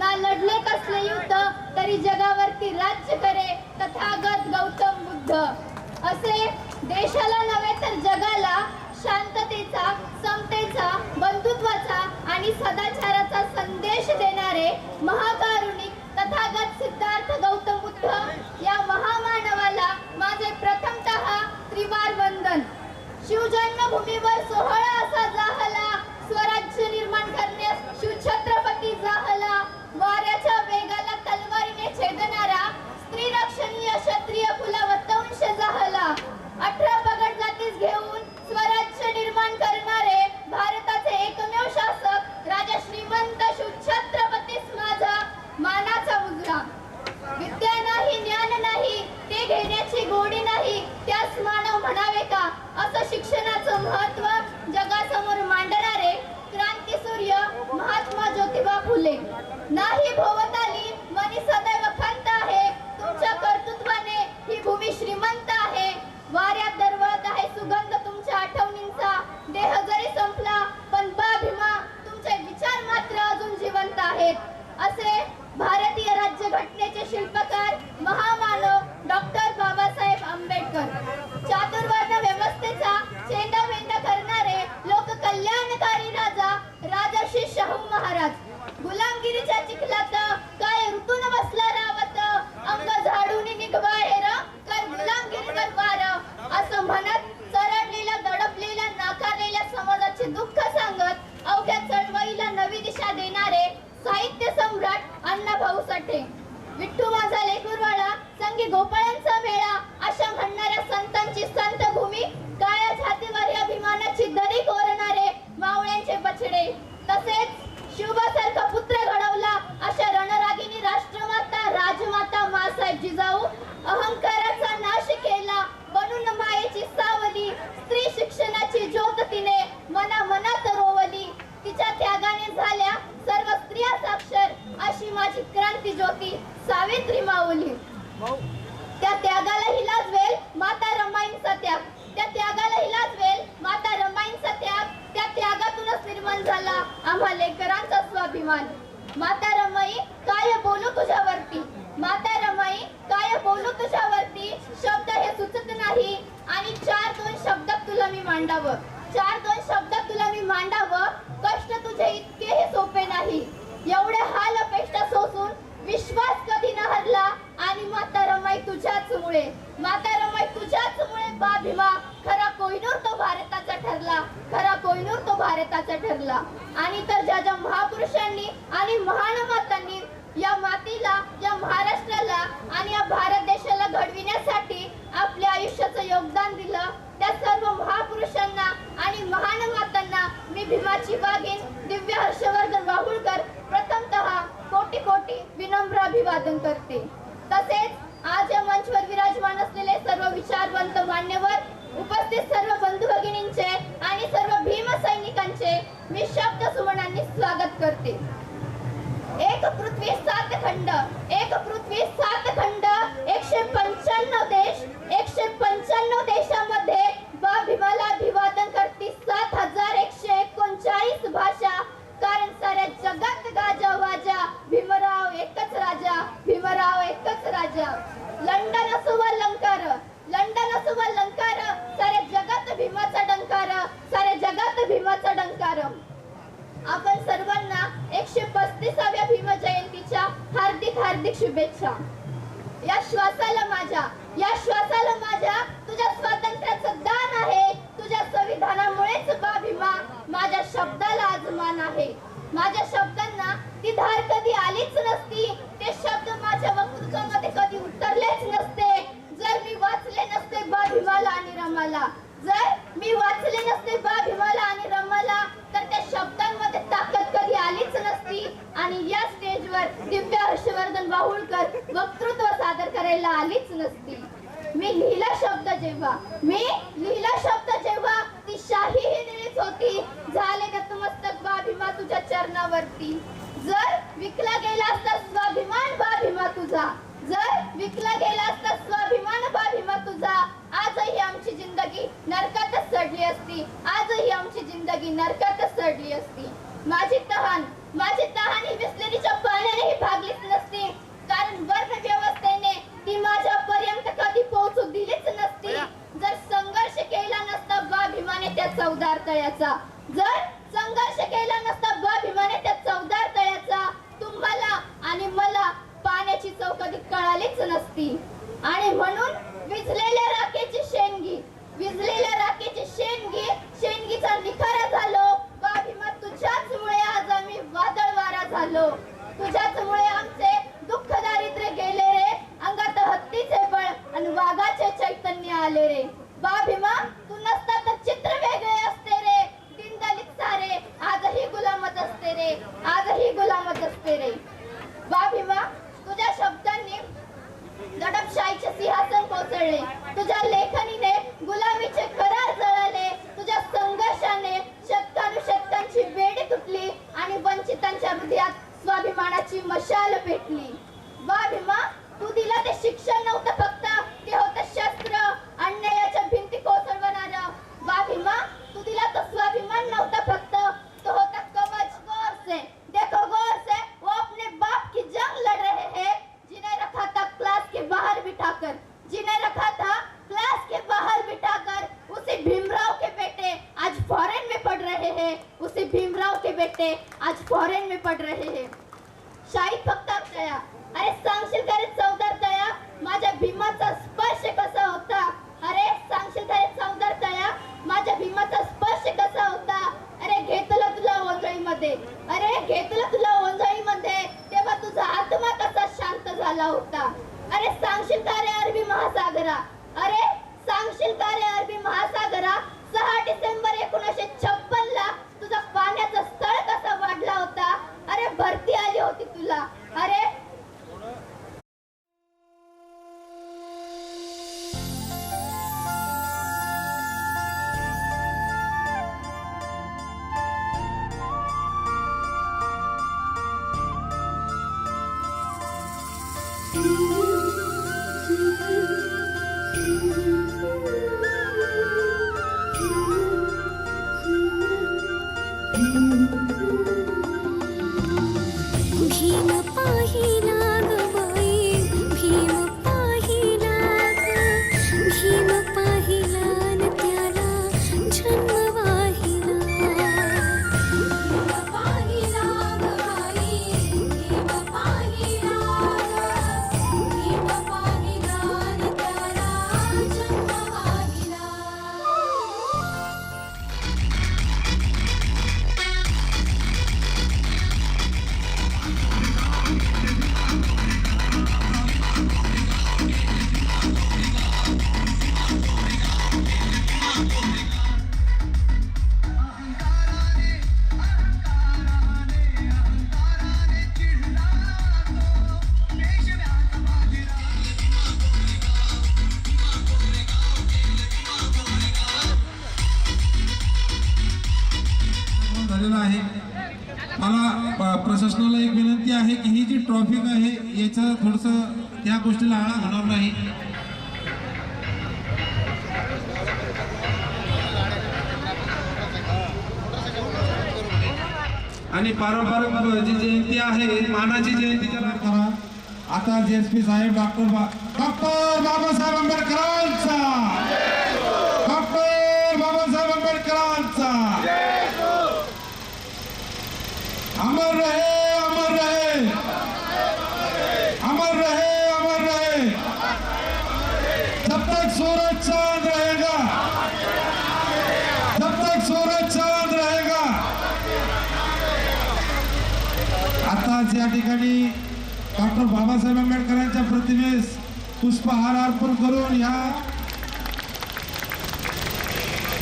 ना लढले कसले युद्ध तरी जगावरती राज्य करे तथागत गौतम बुद्ध. असे देशाला नव्हे तर जगाला शांततेचा, समतेचा, बंधुत्वाचा आणि सदाचाराचा संदेश देणारे महाकारुणिक तथागत सिद्धार्थ गौतम बुद्ध या महामानवाला माझे प्रथमतः त्रिवार वंदन. शिवजन्मभूमीवर सोहळा असा जाहला, स्वराज्य निर्माण करण्यास शिवछत्रपती जाहला. वाऱ्याच्या वेगाला तलवारीने छेदणारा स्त्रीरक्षणीय क्षत्रिय कुलवतंश जाहला. 18 पगड जातीस घेऊन स्वराज्य निर्माण करणारे भारताचे एकमेव शासक राजा श्रीमंत शिवछत्रपतीस माझा मानाचा मुजरा. विद्या नाही, ज्ञान नाही, ते घेण्याची गोडी नाही, त्यास मानव म्हणावे का, असं शिक्षणाचं महत्व जगासमोर मांडणारे क्रांतीसूर्य महात्मा ज्योतिबा फुले. नाही भोवताली मनी सदैव खंत आहे, तुमच्या कर्तृत्वाने ही भूमी श्रीमंत घटनेचे शिल्पकार महामानव डॉक्टर बाबासाहेब आंबेडकर. चातुर्वर्ण व्यवस्थेचा चेंडामेंढा करणारे लोककल्याणकारी राजा राजर्षी शाहू महाराज. गुलामगिरीच्या चिखलात काय ऋतून बसला रावत, अंग झाडून निघवाहेर कर गुलामगिरी कर वार, असं म्हणत चरडलेल्या दडपलेल्या नाकारलेल्या समाजाचे दुःख सांगत अवघ्या चळवळीला नवी दिशा देणारे साहित्य सम्राट अण्णाभाऊ साठे. विठ्ठू माझा लेकरवाळा संगी गोपाळांचा मेळा अशा म्हणणाऱ्या संतांची संतभूमी, काळ्या छातीवर अभिमानाची दरी कोरणारे मावळ्यांचे बछडे. तसेच शिवबासारखा पुत्र घडवला अशा रणरागिनी राष्ट्रमाता राजमाता मासाहेब जिजाऊ. अहंकाराचा नाश केला बनून मायेची सावली, स्त्री शिक्षणाची ज्योत तिने मनामनात रोवली. तिच्या त्यागाने झाल्या सर्व स्त्रिया साक्षर अशी माझी क्रांती ज्योती सावित्री माऊली. त्या त्यागाला लाजवेल माता रमाईंचा त्याग, त्या त्यागाला लाजवेल माता रमाईंचा त्याग. त्या त्यागातूनच निर्माण झाला आम्हा लेकरांचा स्वाभिमान. माता रमाई काय बोलू तुझ्यावरती, माता रमाई काय बोलू तुझ्यावरती, शब्द हे सुचत नाही आणि 4-2 शब्दात तुला मी मांडावं, 4-2 शब्दात तुला मी मांडावं. कष्ट तुझे इतके हे सोपे नाही, एवढे हाल अपेक्षा सोसून विश्वास कधी न हरला आणि माता रमाई तुझ्याच मुळे, माता रमाई तुझ्याच मुळे बा भीमा खरा कोहिनूर तो भारताचा ठरला, खरा कोहिनूर तो भारताचा ठरला. आणि तर ज्या ज्या महापुरुषांनी आणि महान मातांनी या मातीला, या महाराष्ट्राला आणि या भारत देशाला घडविण्यासाठी आपल्या आयुष्याचं योगदान दिलं, त्या सर्व महापुरुषांना आणि महान मातांना मी भीमाची वाघीण दिव्य हर्षवर्धन वाहुळकर प्रथमतः कोटी कोटी विनम्र अभिवादन करते. तसेच आज या मंचवर विराजमान असलेले सर्व विचारवंत मान्यवर, उपस्थित सर्व बंधू भगिनींचे आणि सर्व भीम सैनिकांचे मी शब्द सुमनांनी स्वागत करते. एक पृथ्वी 7 खंड, एक पृथ्वी 7 खंड, 195 देश, 195 देशामध्ये बा भीमाला अभिवादन करते 7139 भाषा. कारण साऱ्या जगात गाजा वाजा, भीमराव एकच राजा, भीमराव एकच राजा. लंडन असो वा लंकार, लंडन असो वा लंकार, साऱ्या जगात भीमाचा डंकार, साऱ्या जगात भीमाचा डंकार. आपण सर्वांना 135व्या भीम जयंतीच्या हार्दिक हार्दिक शुभेच्छा. या श्वासाला माझ्या, या श्वासाला माझ्या तुझ्या स्वातंत्र्याचं दान आहे, तुझ्या संविधानामुळेच बा भीमा माझ्या शब्दाला आजमान आहे. माझ्या शब्दांना ती धार कधी आलीच नसती, ते शब्द माझ्या वक्तृत्वामध्ये कधी उतरलेच नसते जर मी वाचले नसते बा भीमाला आणि रमाला. जर मी वाचले नसते बा भीमाला आणि रमाला तर त्या शब्दांमध्ये ताकद कधी आलीच नसती आणि या स्टेजवर दिव्य हर्षवर्धन वाहुळकर वक्तृत्व सादर करायला आलीच नसती. मी लिहिला शब्द जेव्हा, मी लिहिला शब्द जेव्हा ती शाही ही निळीच होती, झाले नतमस्तक बा भीमा तुझ्या चरणावरती. जर विकला गेला असता स्वाभिमान बा भीमा तुझा, जर विकला गेला असता स्वाभिमान बा भीमा तुझा, आजही आमची जिंदगी नरकातच सडली असती, आजही आमची जिंदगी नरकातच सडली असती. माझी तहान ही बिस्लरीच्या पाण्यानेही भागलीच नसती, कारण वर्ण व्यवस्थेने ती माझ्यापर्यंत कधी पोहोचू दिलीच नसती. जर संघर्ष केला नसता बा भीमाने त्या चौदार तळ्याचा, जर संघर्ष केला नसता बा भीमाने त्या चौदार तळ्याचा, तुम्हाला आणि मला पाण्याची चव कधी कळालीच नसती. आणि म्हणून विझलेल्या राखेची शेणगी, विझलेल्या राखेची शेणगी, शेणगीचा निखारा झालो बा भीमा तुझ्याच मुळे आज आम्ही वादळ वारा झालो. तुझ्याच मुळे आमचे दुःख दारिद्र्य गेले रे, अंगात हत्तीचे बळ आणि वाघाचे चैतन्य आले रे. बा भीमा तू नसता तर चित्र वेगळे असते रे, दीनदलित सारे आजही गुलामच असते रे, आजही गुलामच असते रे. बा भीमा तुझ्या शब्दांनी दडपशाहीचे सिंहासन कोसळले, तुझ्या लेखणीने गुलामीचे करार जळाले, तुझ्या संघर्षाने शतकानुशतकांची वेडी तुटली आणि वंचितांच्या हृदयात स्वाभिमानाची मशाल पेटली. वा भीमा तू दिला ते शिक्षण नव्हतं फक्त, ते होतं शस्त्र, अन्यायाच्या भिंती कोसळवणारं. वा भीमा तू दिला तो स्वाभिमान नव्हता फक्त, तो होता कवच. गौर से देखो, गौर से वो अपने बाप की जंग लड़ रहे हैं, वाले आज फॉरेन में पढ़ रहे हैं. शाहीद फक्त दया, अरे सांगशील का रे चौदार दया, माझ्या भीमाचा स्पर्श कसा होता. अरे सांगशील का रे चौदार दया, माझ्या भीमाचा स्पर्श कसा होता. अरे घेतलं तुला ओंजळीमध्ये, अरे घेतलं तुला ओंजळीमध्ये, तेव्हा तुझा आत्मा कसा शांत झाला होता. अरे सांगशील का रे अरबी महासागरा, अरे सांगशील का रे अरबी महासागरा, 6 डिसेंबर 1956 ला तुझा पाण्याचा स्थळ कसा वाढला होता. अरे भरती आली होती तुला. अरे भीम पाहिला ग बाई, भीम पाहिला ग, भीम पाहिला न त्याला जन्म वाहिला. भीम पाहिला ग बाई, भीम पाहिला ग, भीम पाहिला न त्याला जन्म वाहिला. झालेला आहे. मला प्रशासनाला एक विनंती आहे की ही जी ट्रॉफिक आहे याचं थोडंसं त्या गोष्टीला आळा घालणार नाही. आणि पारंपरिक जी जयंती आहे, मानाची जयंती त्याला करा. आता JSP साहेब डॉक्टर बाबासाहेब आंबेडकरांचा, डॉक्टर बाबासाहेब आंबेडकरांचा अमर रहे, अमर रहे, अमर रहे, अमर रहे. जब तक सूरज चांद रहेगा, जब तक सूरज चांद रहेगा. आताच या ठिकाणी डॉक्टर बाबासाहेब आंबेडकरांच्या प्रतिमेस पुष्पहार अर्पण करून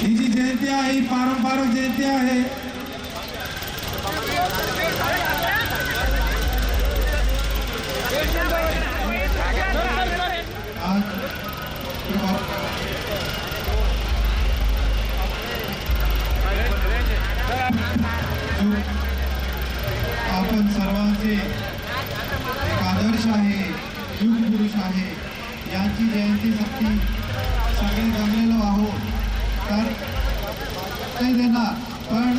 ही जी जयंती आहे ही पारंपरिक जयंती आहे. आपण सर्वांचे एक आदर्श आहे, युग पुरुष आहे, यांची जयंतीसाठी सगळे जमलेलो आहोत. तर ते देणार, पण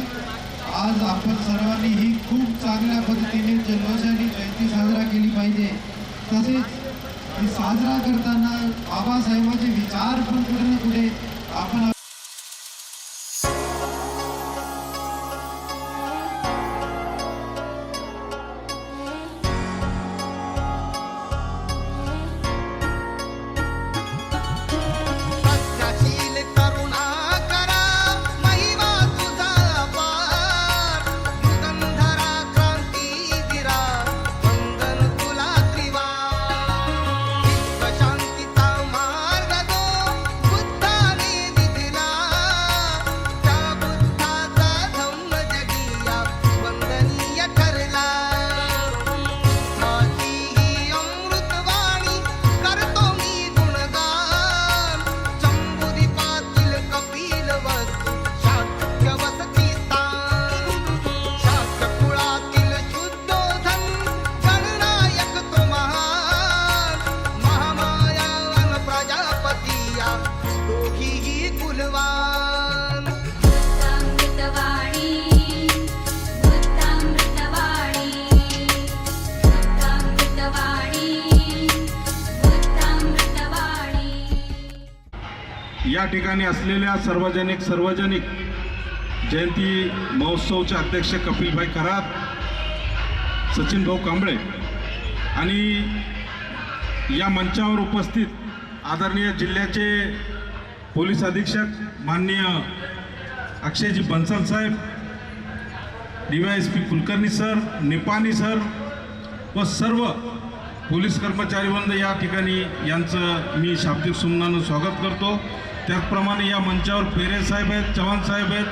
आज आपण सर्वांनी ही खूप चांगल्या पद्धतीने जल्लोषाने जयंती साजरा केली पाहिजे. तसेच ही साजरा करताना बाबासाहेबांचे विचार पण पूर्ण पुढे आपण या ठिकाणी असलेल्या सार्वजनिक जयंती महोत्सवचे अध्यक्ष कपिलभाई करात, सचिन भाऊ कांबळे आणि या मंचावर उपस्थित आदरणीय जिल्ह्याचे पोलीस अधीक्षक माननीय अक्षयजी बन्सल साहेब, DYSP Kulkarni sir, Nipani sir व सर्व पोलीस कर्मचारीवृंद या ठिकाणी यांचं मी शाब्दिक सुमनानं स्वागत करतो. त्याचप्रमाणे या मंचावर पेरे साहेब आहेत, चव्हाण साहेब आहेत,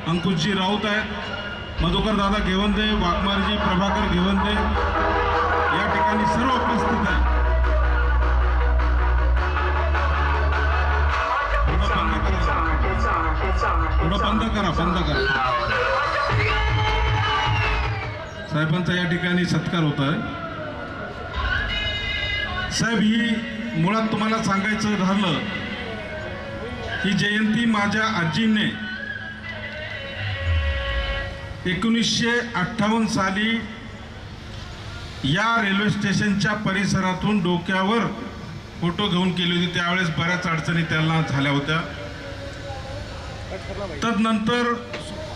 अंकुशजी राऊत आहेत, मधुकर दादा घेवंदे, वाघमारजी प्रभाकर घेवंदे या ठिकाणी सर्व उपस्थित आहेत. बंद करा साहेबांचा या ठिकाणी सत्कार होत आहे. साहेब, ही मुळात तुम्हाला सांगायचं झालं ही जयंती माझ्या आजीने 1958 साली या रेल्वे स्टेशनच्या परिसरातून डोक्यावर फोटो घेऊन केली होती. त्यावेळेस बऱ्याच अडचणी त्यांना झाल्या होत्या. तदनंतर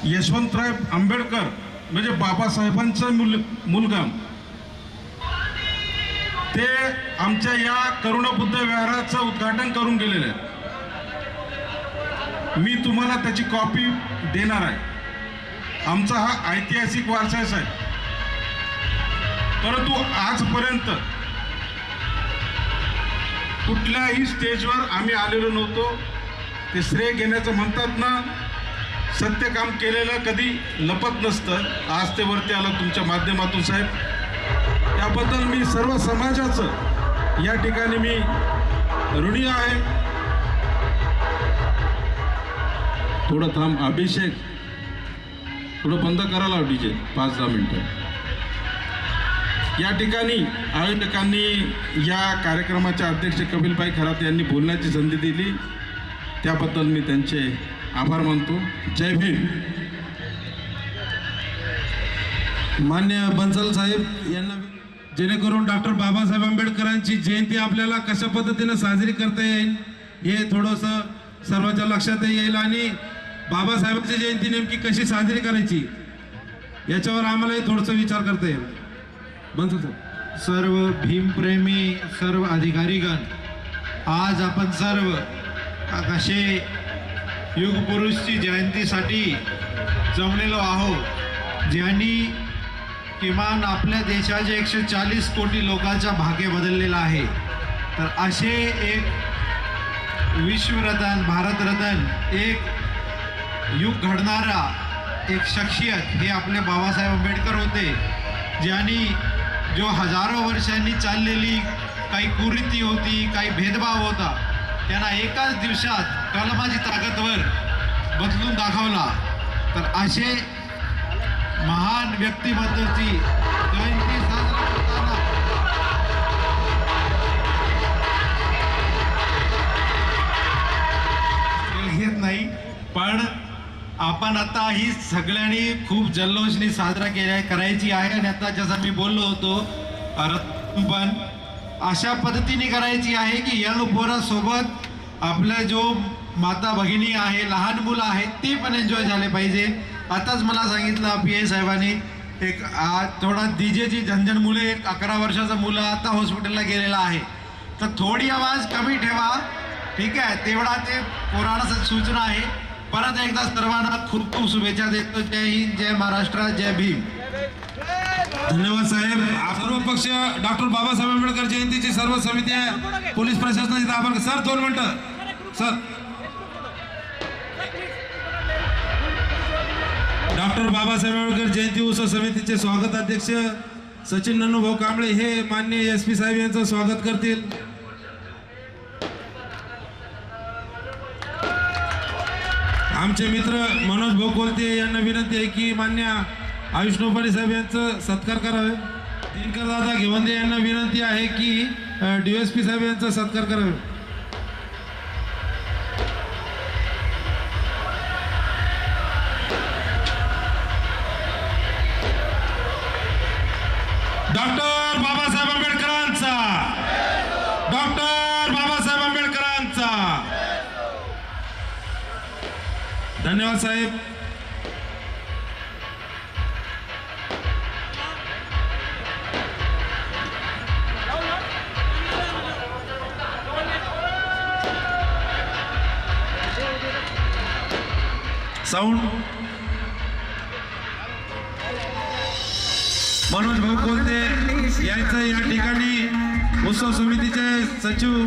यशवंतराव आंबेडकर म्हणजे बाबासाहेबांचा मुलगा ते आमच्या या करुणबुद्ध विहाराचं उद्घाटन करून गेलेले आहे. मी तुम्हाला त्याची कॉपी देणार आहे. आमचा हा ऐतिहासिक वारसा आहे साहेब. परंतु आजपर्यंत कुठल्याही स्टेजवर आम्ही आलेलो नव्हतो. ते श्रेय घेण्याचं म्हणतात ना, सत्य काम केलेलं कधी लपत नसतं. आज ते वरती आलं तुमच्या माध्यमातून साहेब. त्याबद्दल मी सर्व समाजाचं या ठिकाणी मी ऋणी आहे. थोडं थांब अभिषेक, थोडं बंद करायला डीजे 5-10 मिनिटं. या ठिकाणी आयोजकांनी या कार्यक्रमाचे अध्यक्ष कपिलभाई खरात यांनी बोलण्याची संधी दिली, त्याबद्दल मी त्यांचे आभार मानतो. जय भीम. मान्य बन्सल साहेब यांना जेणेकरून डॉक्टर बाबासाहेब आंबेडकरांची जयंती आपल्याला कशा पद्धतीनं साजरी करता येईल हे थोडंसं सर्वांच्या लक्षात येईल आणि बाबासाहेबांची जयंती नेमकी कशी साजरी करायची याच्यावर आम्हालाही थोडंसं विचार करता येईल. बन्सल साहेब. सर्व भीमप्रेमी सर्व अधिकारीगण, आज आपण सर्व असे युगपुरुषची जयंतीसाठी जमलेलो आहोत, ज्यांनी किमान आपल्या देशाचे 140 कोटी लोकांचा भाग्य बदललेला आहे. तर असे एक विश्वरत्न, भारतरत्न, एक युग घडणारा एक शख्सियत हे आपले बाबासाहेब आंबेडकर होते, ज्यांनी जो हजारो वर्षांनी चाललेली काही कुरीती होती, काही भेदभाव होता, त्यांना एकाच दिवसात कलमाची ताकदवर बदलून दाखवला. तर असे महान व्यक्तिमत्वाची जयंती साजरा करताना घेत नाही, पण आपण आता ही सगळ्यांनी खूप जल्लोषनी साजरा करायची आहे. आणि आता जसं मी बोललो होतो, पण अशा पद्धतीने करायची आहे की या पोरासोबत आपल्या जो माता भगिनी आहे, लहान मुलं आहेत, ते पण एन्जॉय झाले पाहिजे. आताच मला सांगितलं PI साहेबांनी एक थोडा डीजेची झंझणमुळे एक 11 वर्षाचा मुलं आता हॉस्पिटलला गेलेला आहे. तर थोडी आवाज कमी ठेवा, ठीक आहे. तेवढा ते पोराला सूचना आहे. परत एकदा सर्वांना खूप खूप शुभेच्छा देतो. जय हिंद, जय महाराष्ट्र, जय भीम. धन्यवाद साहेब. सर्व पक्ष डॉक्टर बाबासाहेब आंबेडकर जयंतीची सर्व समित्या, पोलीस प्रशासनाचे आभार. सर 2 मिनिटं सर. डॉक्टर बाबासाहेब आंबेडकर जयंती उत्सव समितीचे स्वागत अध्यक्ष सचिन नन्नूभाऊ कांबळे हे माननीय SP साहेब यांचं स्वागत करतील. आमचे मित्र मनोज भाऊ कोलते यांना विनंती आहे की मान्य आयुष नोपारी साहेब यांचं सत्कार करावे. दिनकर दादा घेवंदे यांना विनंती आहे की DSP साहेब यांचा सत्कार करावे. डॉक्टर बाबासाहेब आंबेडकरांचा, डॉक्टर बाबासाहेब आंबेडकरांचा. धन्यवाद साहेब. साऊंड मनोज भाऊ कोलते यांचं या ठिकाणी उत्सव समितीचे सचिव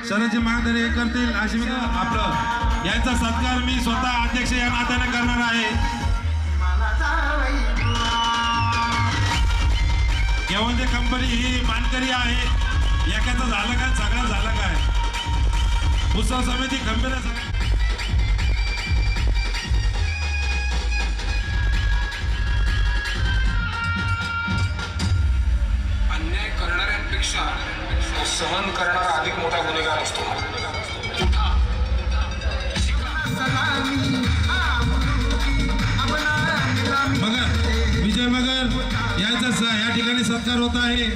शरदजी मागदरे करतील अशी आपलं यांचा सत्कार मी स्वतः अध्यक्ष या नात्याने करणार आहे. घेवंदे कंपनी ही मानकरी आहे. एकाचं झालं काय सगळं झालं काय. उत्सव समिती गंभीर अन्याय करणाऱ्यांपेक्षा तो सहन करणारा अधिक मोठा गुन्हेगार असतो. मगर विजय मगर यांचा या ठिकाणी सत्कार होत आहे.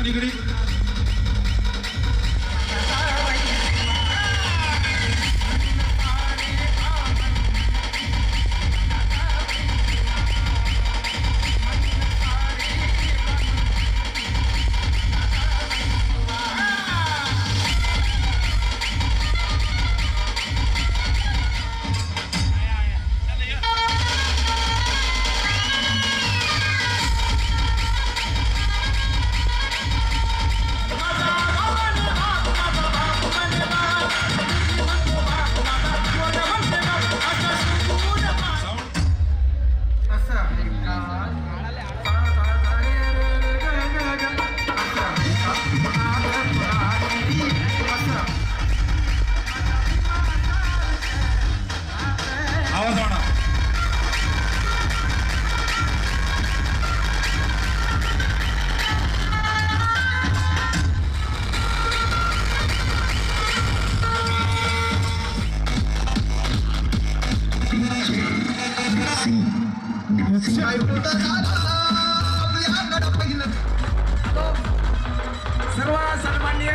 निगडीत सर्व सन्माननीय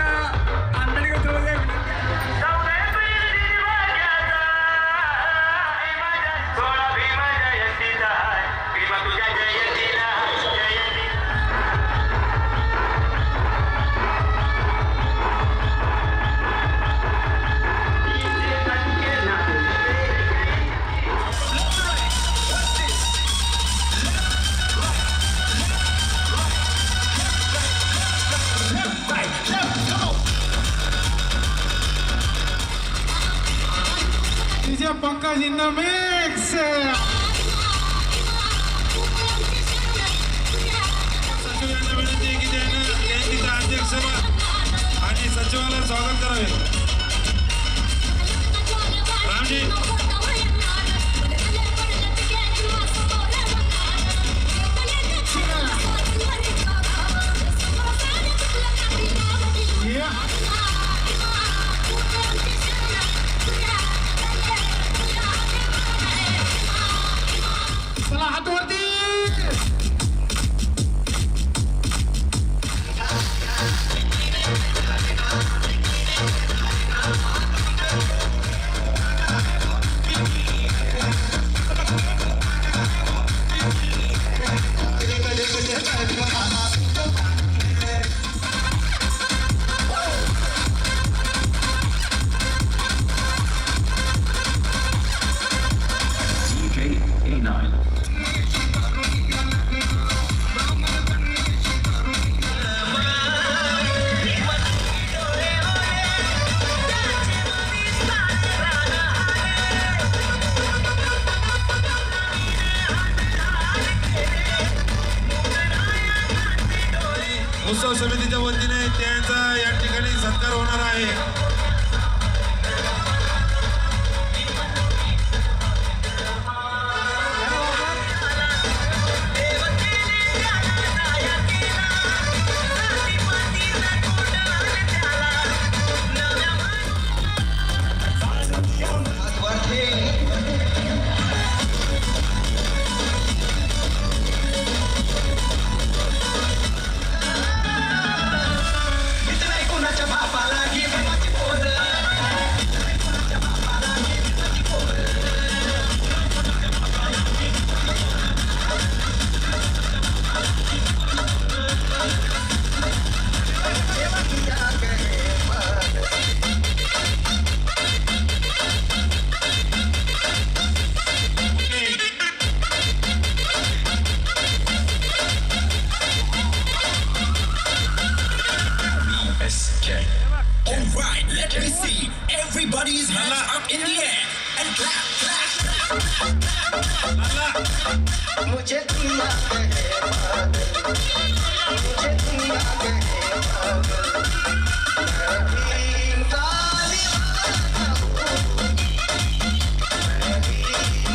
पंकज इन द मिक्स. सचिवांना विनंती आहे की त्यांना जयंतीचा अध्यक्ष आणि सचिवाला स्वागत करावे. रामजी उत्सव समितीच्या वतीने त्यांचा या ठिकाणी सत्कार होणार आहे. बापाला up in the air and clap, clap, clap, clap. मुझे दुनिया कहे पागल, मुझे दुनिया कहे पागल, मैं भी काली वाला हूँ, मैं भी काली वाला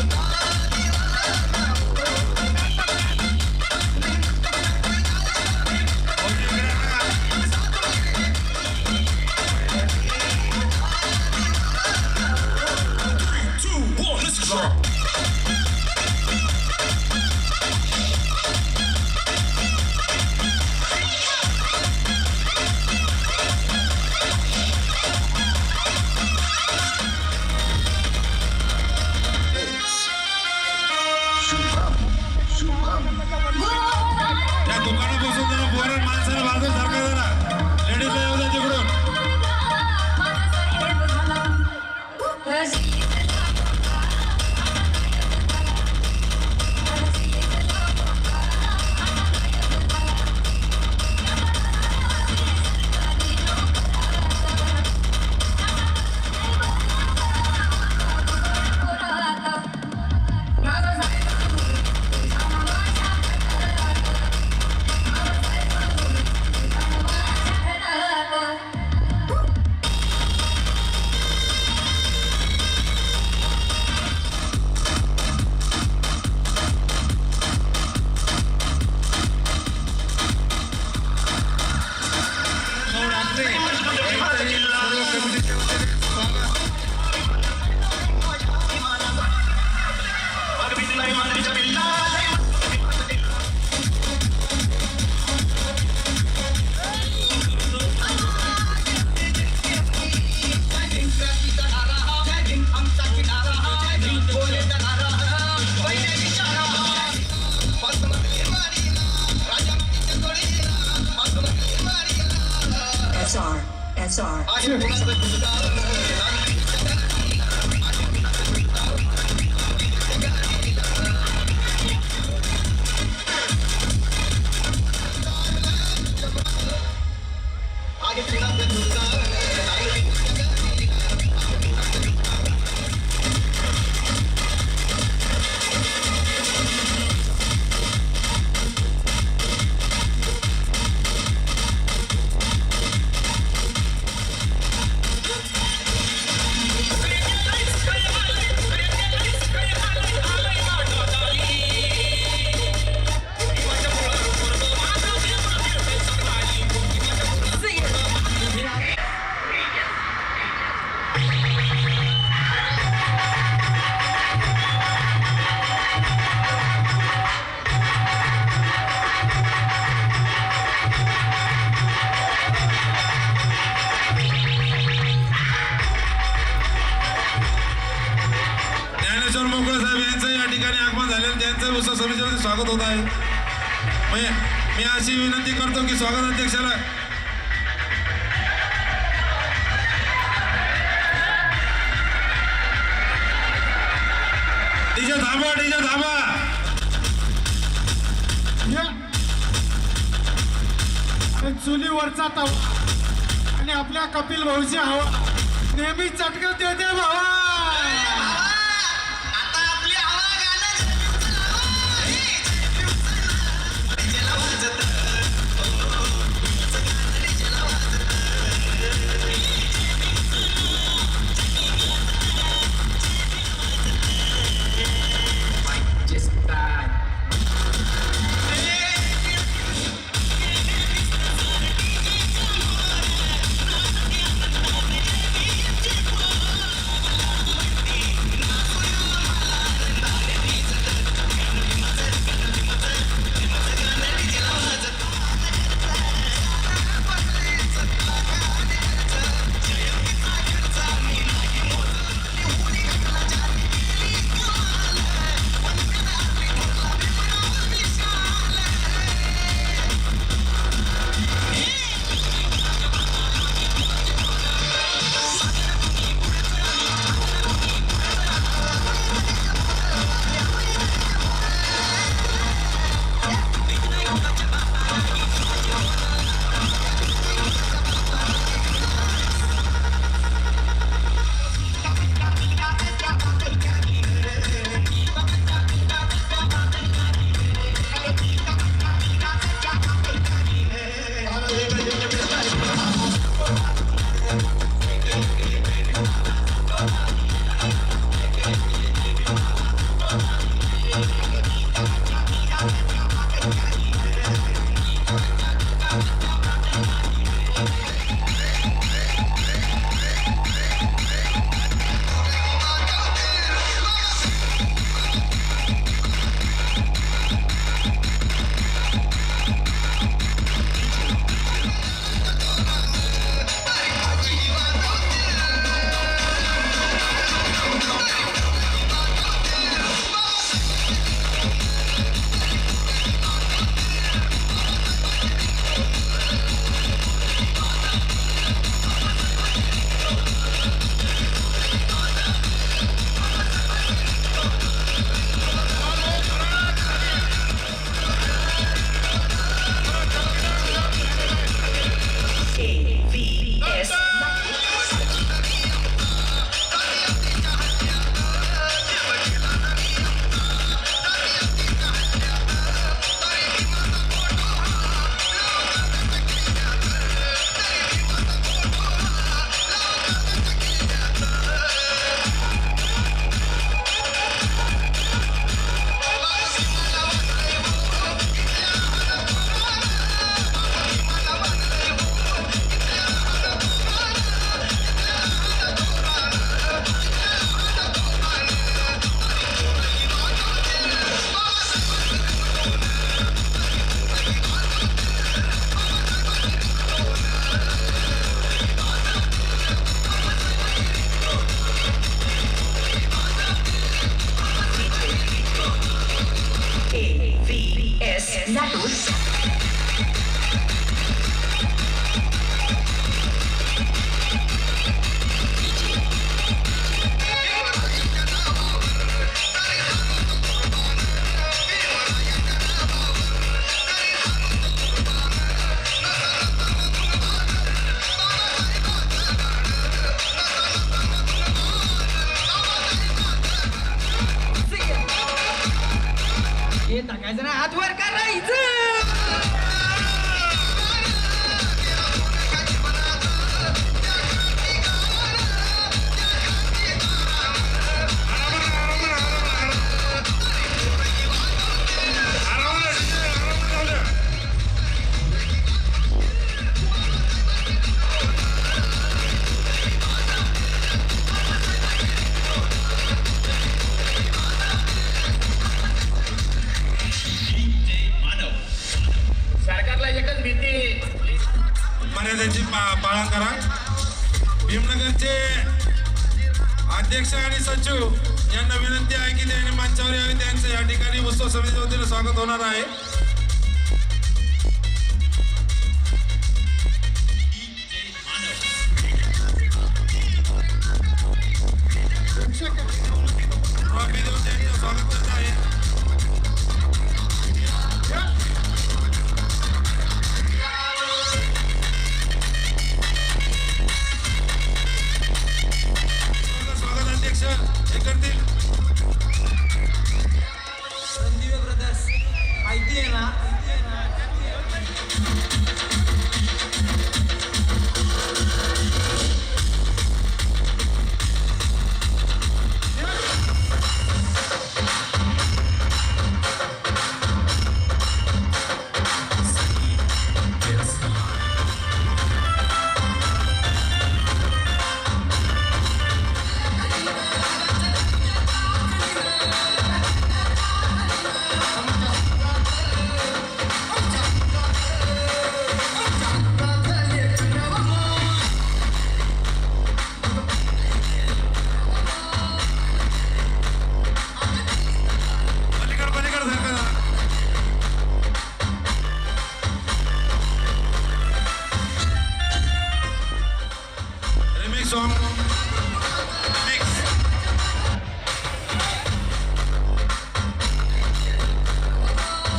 स्वागत होत आहे. मी अशी विनंती करतो की स्वागत अध्यक्षाला डीजे थांबा चुलीवरचा तवा आणि आपल्या कपिल भाऊची हवा नेहमी चटकत येते भावा. सांगायचं ना, हात वर करायचं. सरकारला एकच भीती, मर्यादेची पाळन करा. भीमनगरचे अध्यक्ष आणि सचिव यांना विनंती आहे की त्यांनी मंचावर यावे. त्यांचं या ठिकाणी उत्सव समितीच्या वतीने स्वागत होणार आहे. ट्रॉफी देऊन त्यांचं स्वागत करत आहे. हे करतील. रणदिवे ब्रदर्स माहिती आहे ना.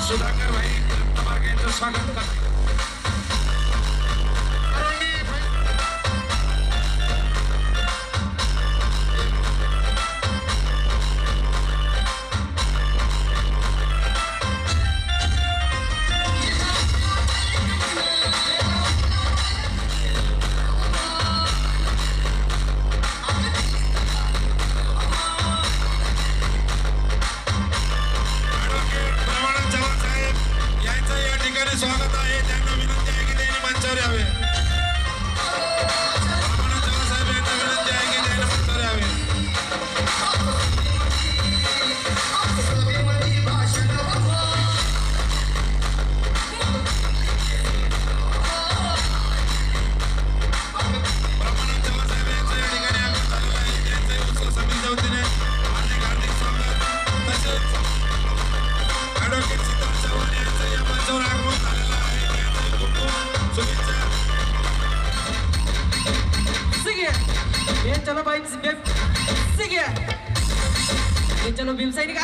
सुधाकर भाई तमार यांचं स्वागत करतात. स्वागत आहे. त्यांना विनंती आहे की त्यांनी मंचावर यावे. साहेब यांना विनंती आहे की त्यांनी मंचावर यावे. ब्रह्मानंद चव्हाण साहेब यांचं या ठिकाणी आगमन झालेलं आहे. त्यांचे उत्सव समितीच्या वतीने हार्दिक स्वागत. तसेच ॲडव्होकेट सिद्धार्थ चव्हाण यांचं या मंचावर आगमन झालेलं आहे. त्यांचे खूप खूप शुभेच्छा. चलो भाई चलो भीम सैनिक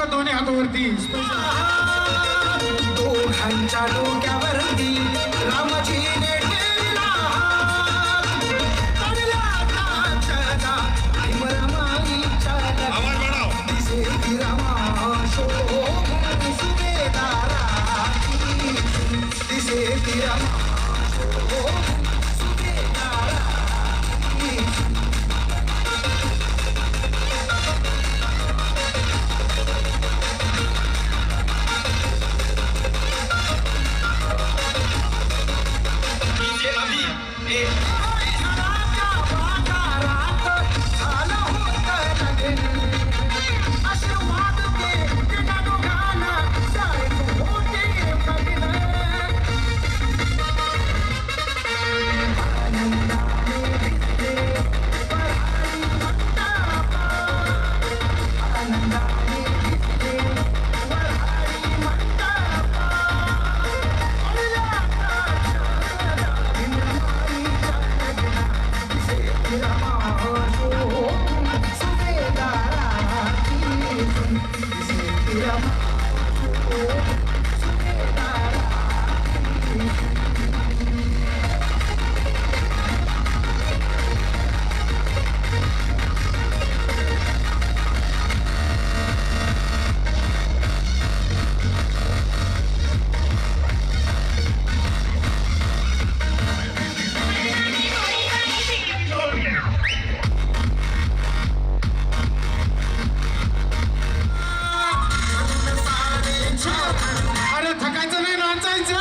का दोन्ही हातावरती दोघांच्या डोक्यावरती रामजीने ठेवला हात. पडला काचरा भीमरामाईच्या दिसे ती रामा शोभून सुभेदाराची. दिसे ती रामा शोभून सुभेदाराची. अरे थकायचं नाही, नाचायचं.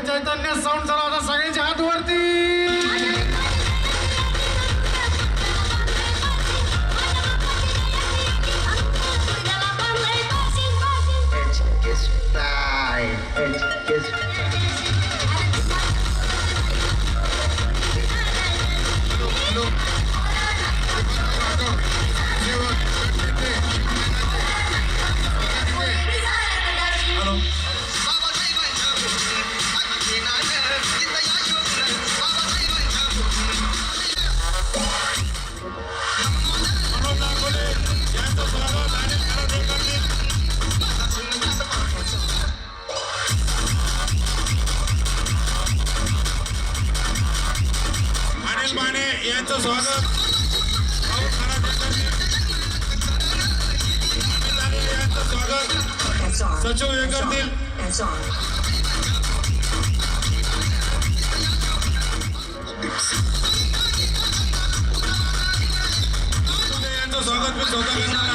चैतन्य साऊंड चला आता सगळ्यांचे हात वरती. अनिल माने यांचं स्वागत. यांचं स्वागत सचिव हे करतील. यांचं स्वागत मी स्वतः करणार.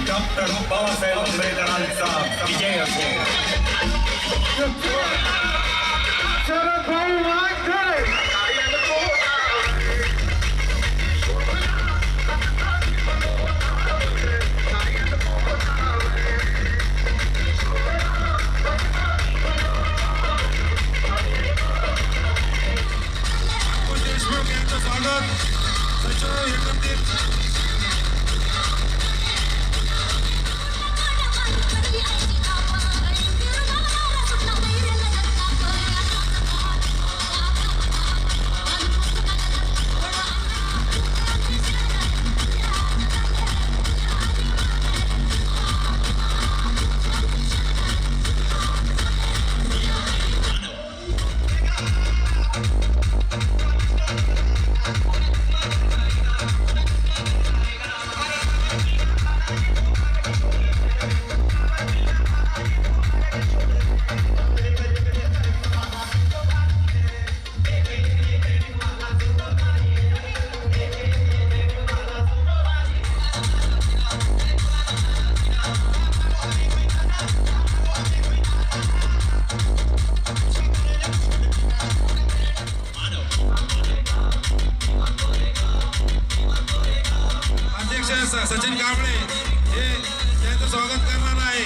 डॉक्टर बाबासाहेब आंबेडकरांचा विजय असो. शरद भाऊ वाघरे. देशमुख यांचं स्वागत सचिव हे करतील. सचिन कांबळे हे त्यांचं स्वागत करणार आहे.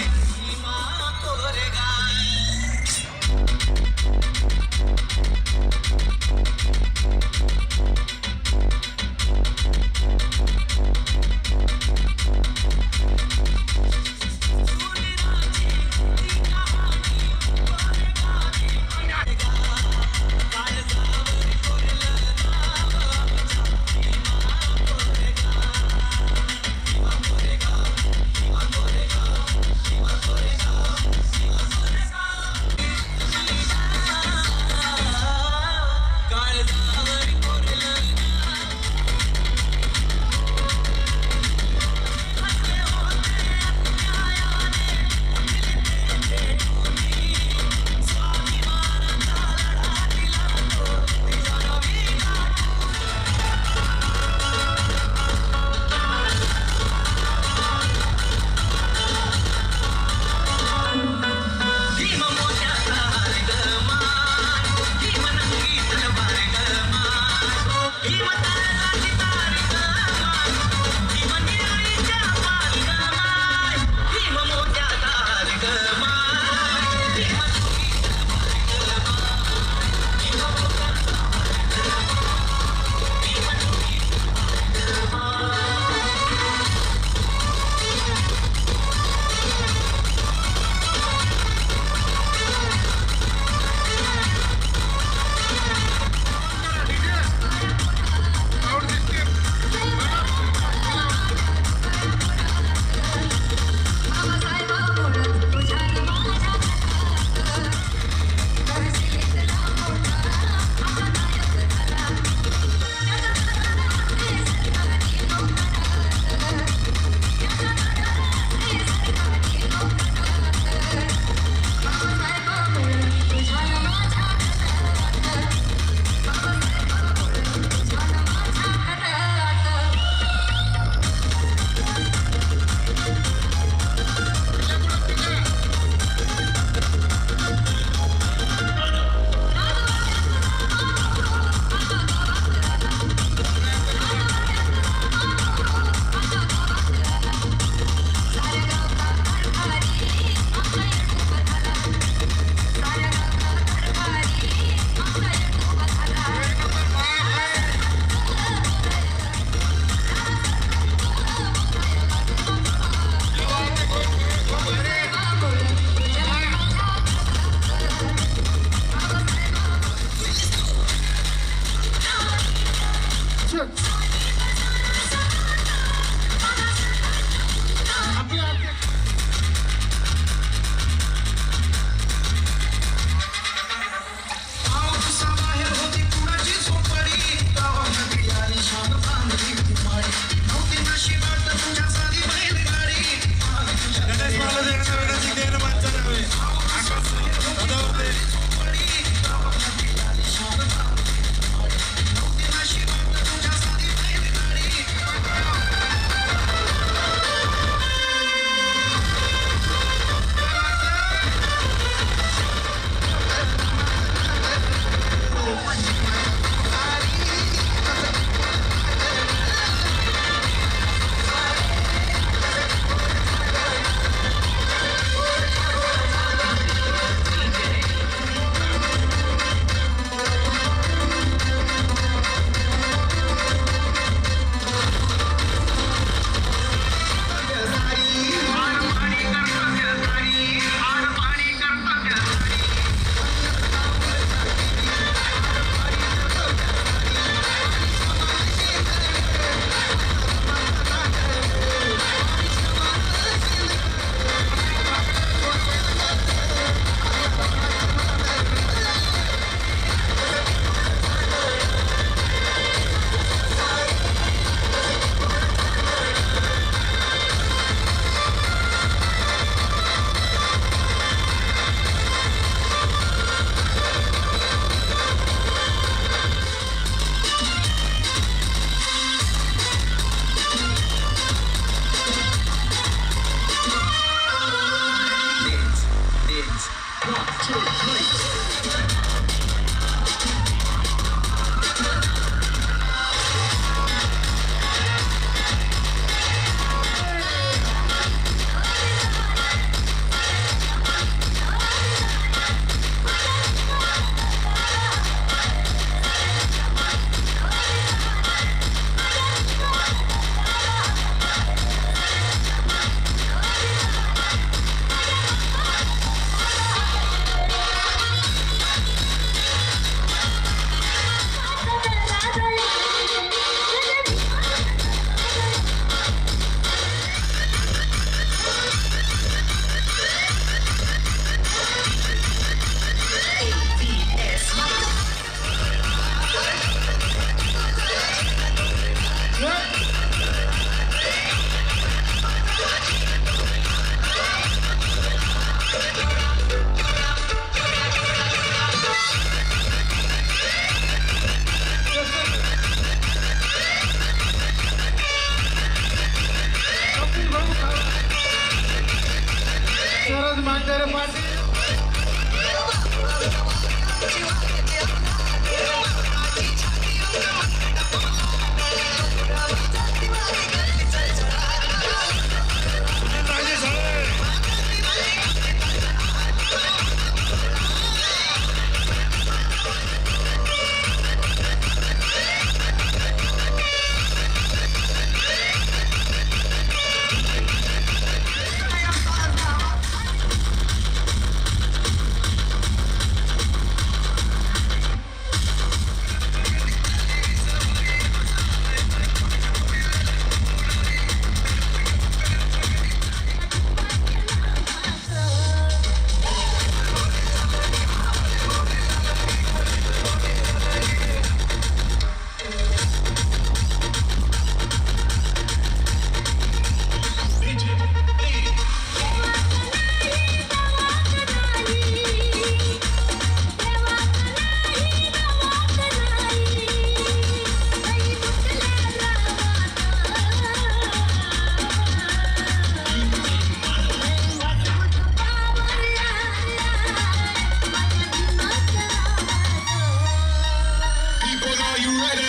people, are you ready?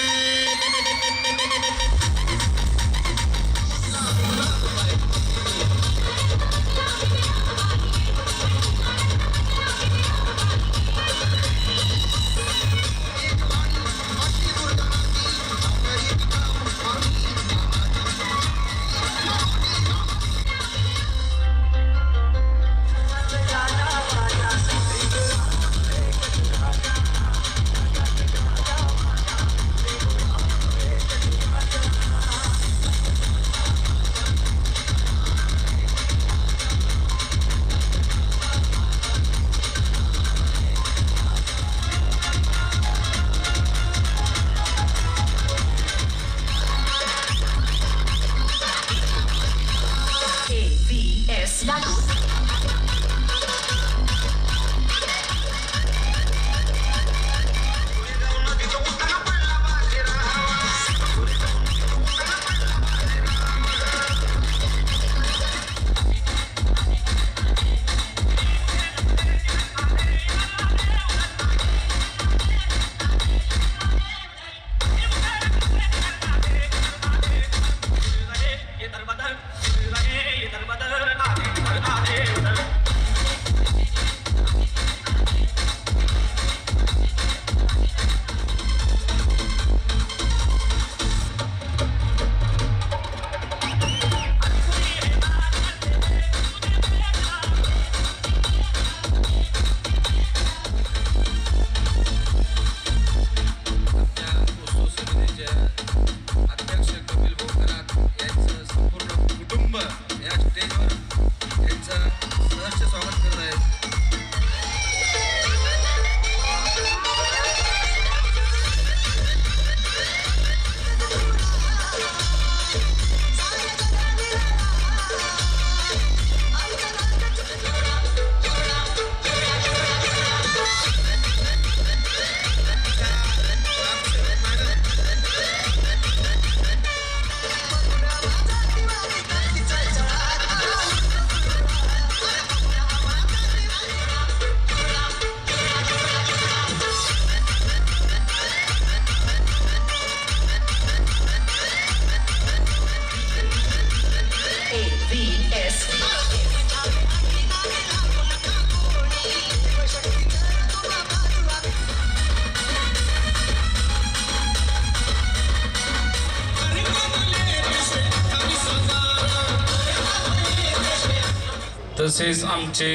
तसेच आमचे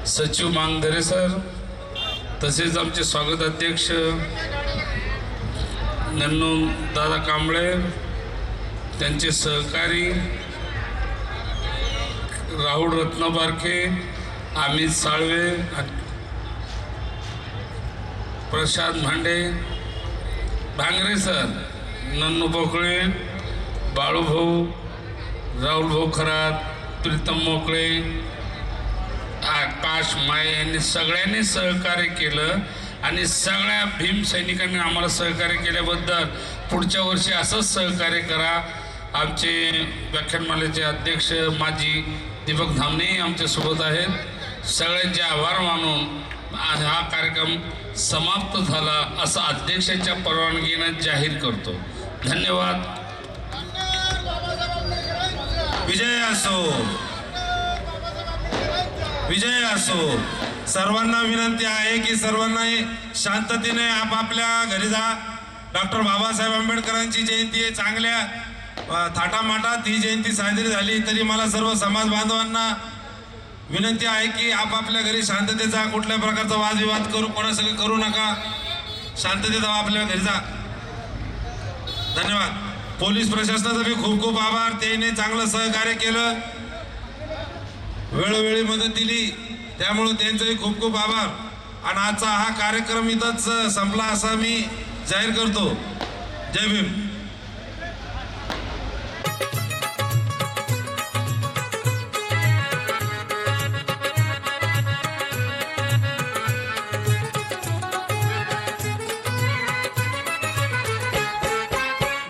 सचिव मांगदरे सर, तसेच आमचे स्वागत अध्यक्ष नन्नू दादा कांबळे, त्यांचे सहकारी राहुल रत्नबारखे, अमित साळवे, प्रशांत भांगरे सर, नन्नू पोकळे, बाळूभाऊ, राहुल भाऊ खरात, प्रीतम मोकळे, आकाश माये यांनी सगळ्यांनी सहकार्य केलं आणि सगळ्या भीम सैनिकांनी आम्हाला सहकार्य केल्याबद्दल पुढच्या वर्षी असंच सहकार्य करा. आमचे व्याख्यानमालेचे अध्यक्ष माजी दीपक धामणे आमच्यासोबत आहेत. सगळ्यांचे आभार मानून आज हा कार्यक्रम समाप्त झाला असं अध्यक्षाच्या परवानगीनं जाहीर करतो. धन्यवाद. विजय असो, विजय असो. सर्वांना विनंती आहे की सर्वांना शांततेने आपापल्या घरी जा. डॉक्टर बाबासाहेब आंबेडकरांची जयंती आहे, चांगल्या थाटामाटात ही जयंती साजरी झाली. तरी मला सर्व समाज बांधवांना विनंती आहे की आपापल्या घरी शांततेचा, कुठल्या प्रकारचा वादविवाद कोणासंग करू नका. शांततेत आपल्या घरी जा. धन्यवाद. पोलीस प्रशासनाचा बी खूप खूप आभार. त्याने चांगलं सहकार्य केलं, वेळोवेळी मदत दिली, त्यामुळे त्यांचंही खूप खूप आभार. आणि आजचा हा कार्यक्रम इथंच संपला असं मी जाहीर करतो. जय भीम.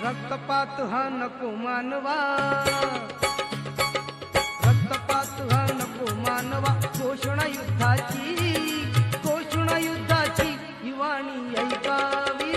रक्तपात हा नको मानवा, रक्तपात हा नको मानवा. घोषणा युद्धाची, घोषणा युद्धाची, युवानी ऐकावी.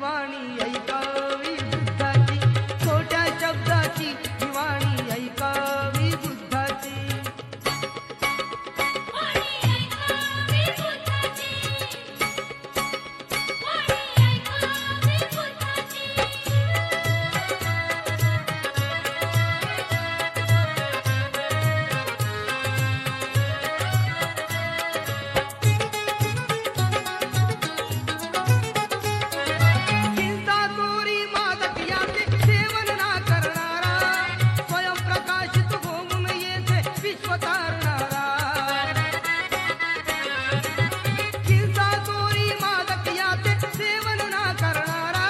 वाणी ऐकावी बुद्धाची, छोट्या शब्दाची ही वाणी ऐकावी बुद्धाची. हिंसाखोरी मादक याचे सेवन ना करणारा, स्वयंप्रकाशित होऊन येथे विश्व तारणारा. हिंसाखोरी मादक याचे सेवन ना करणारा,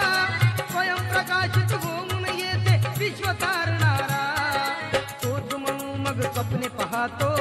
स्वयंप्रकाशित होऊन येथे विश्व तारणारा. शोध म्हणून मग स्वप्ने पाहतो,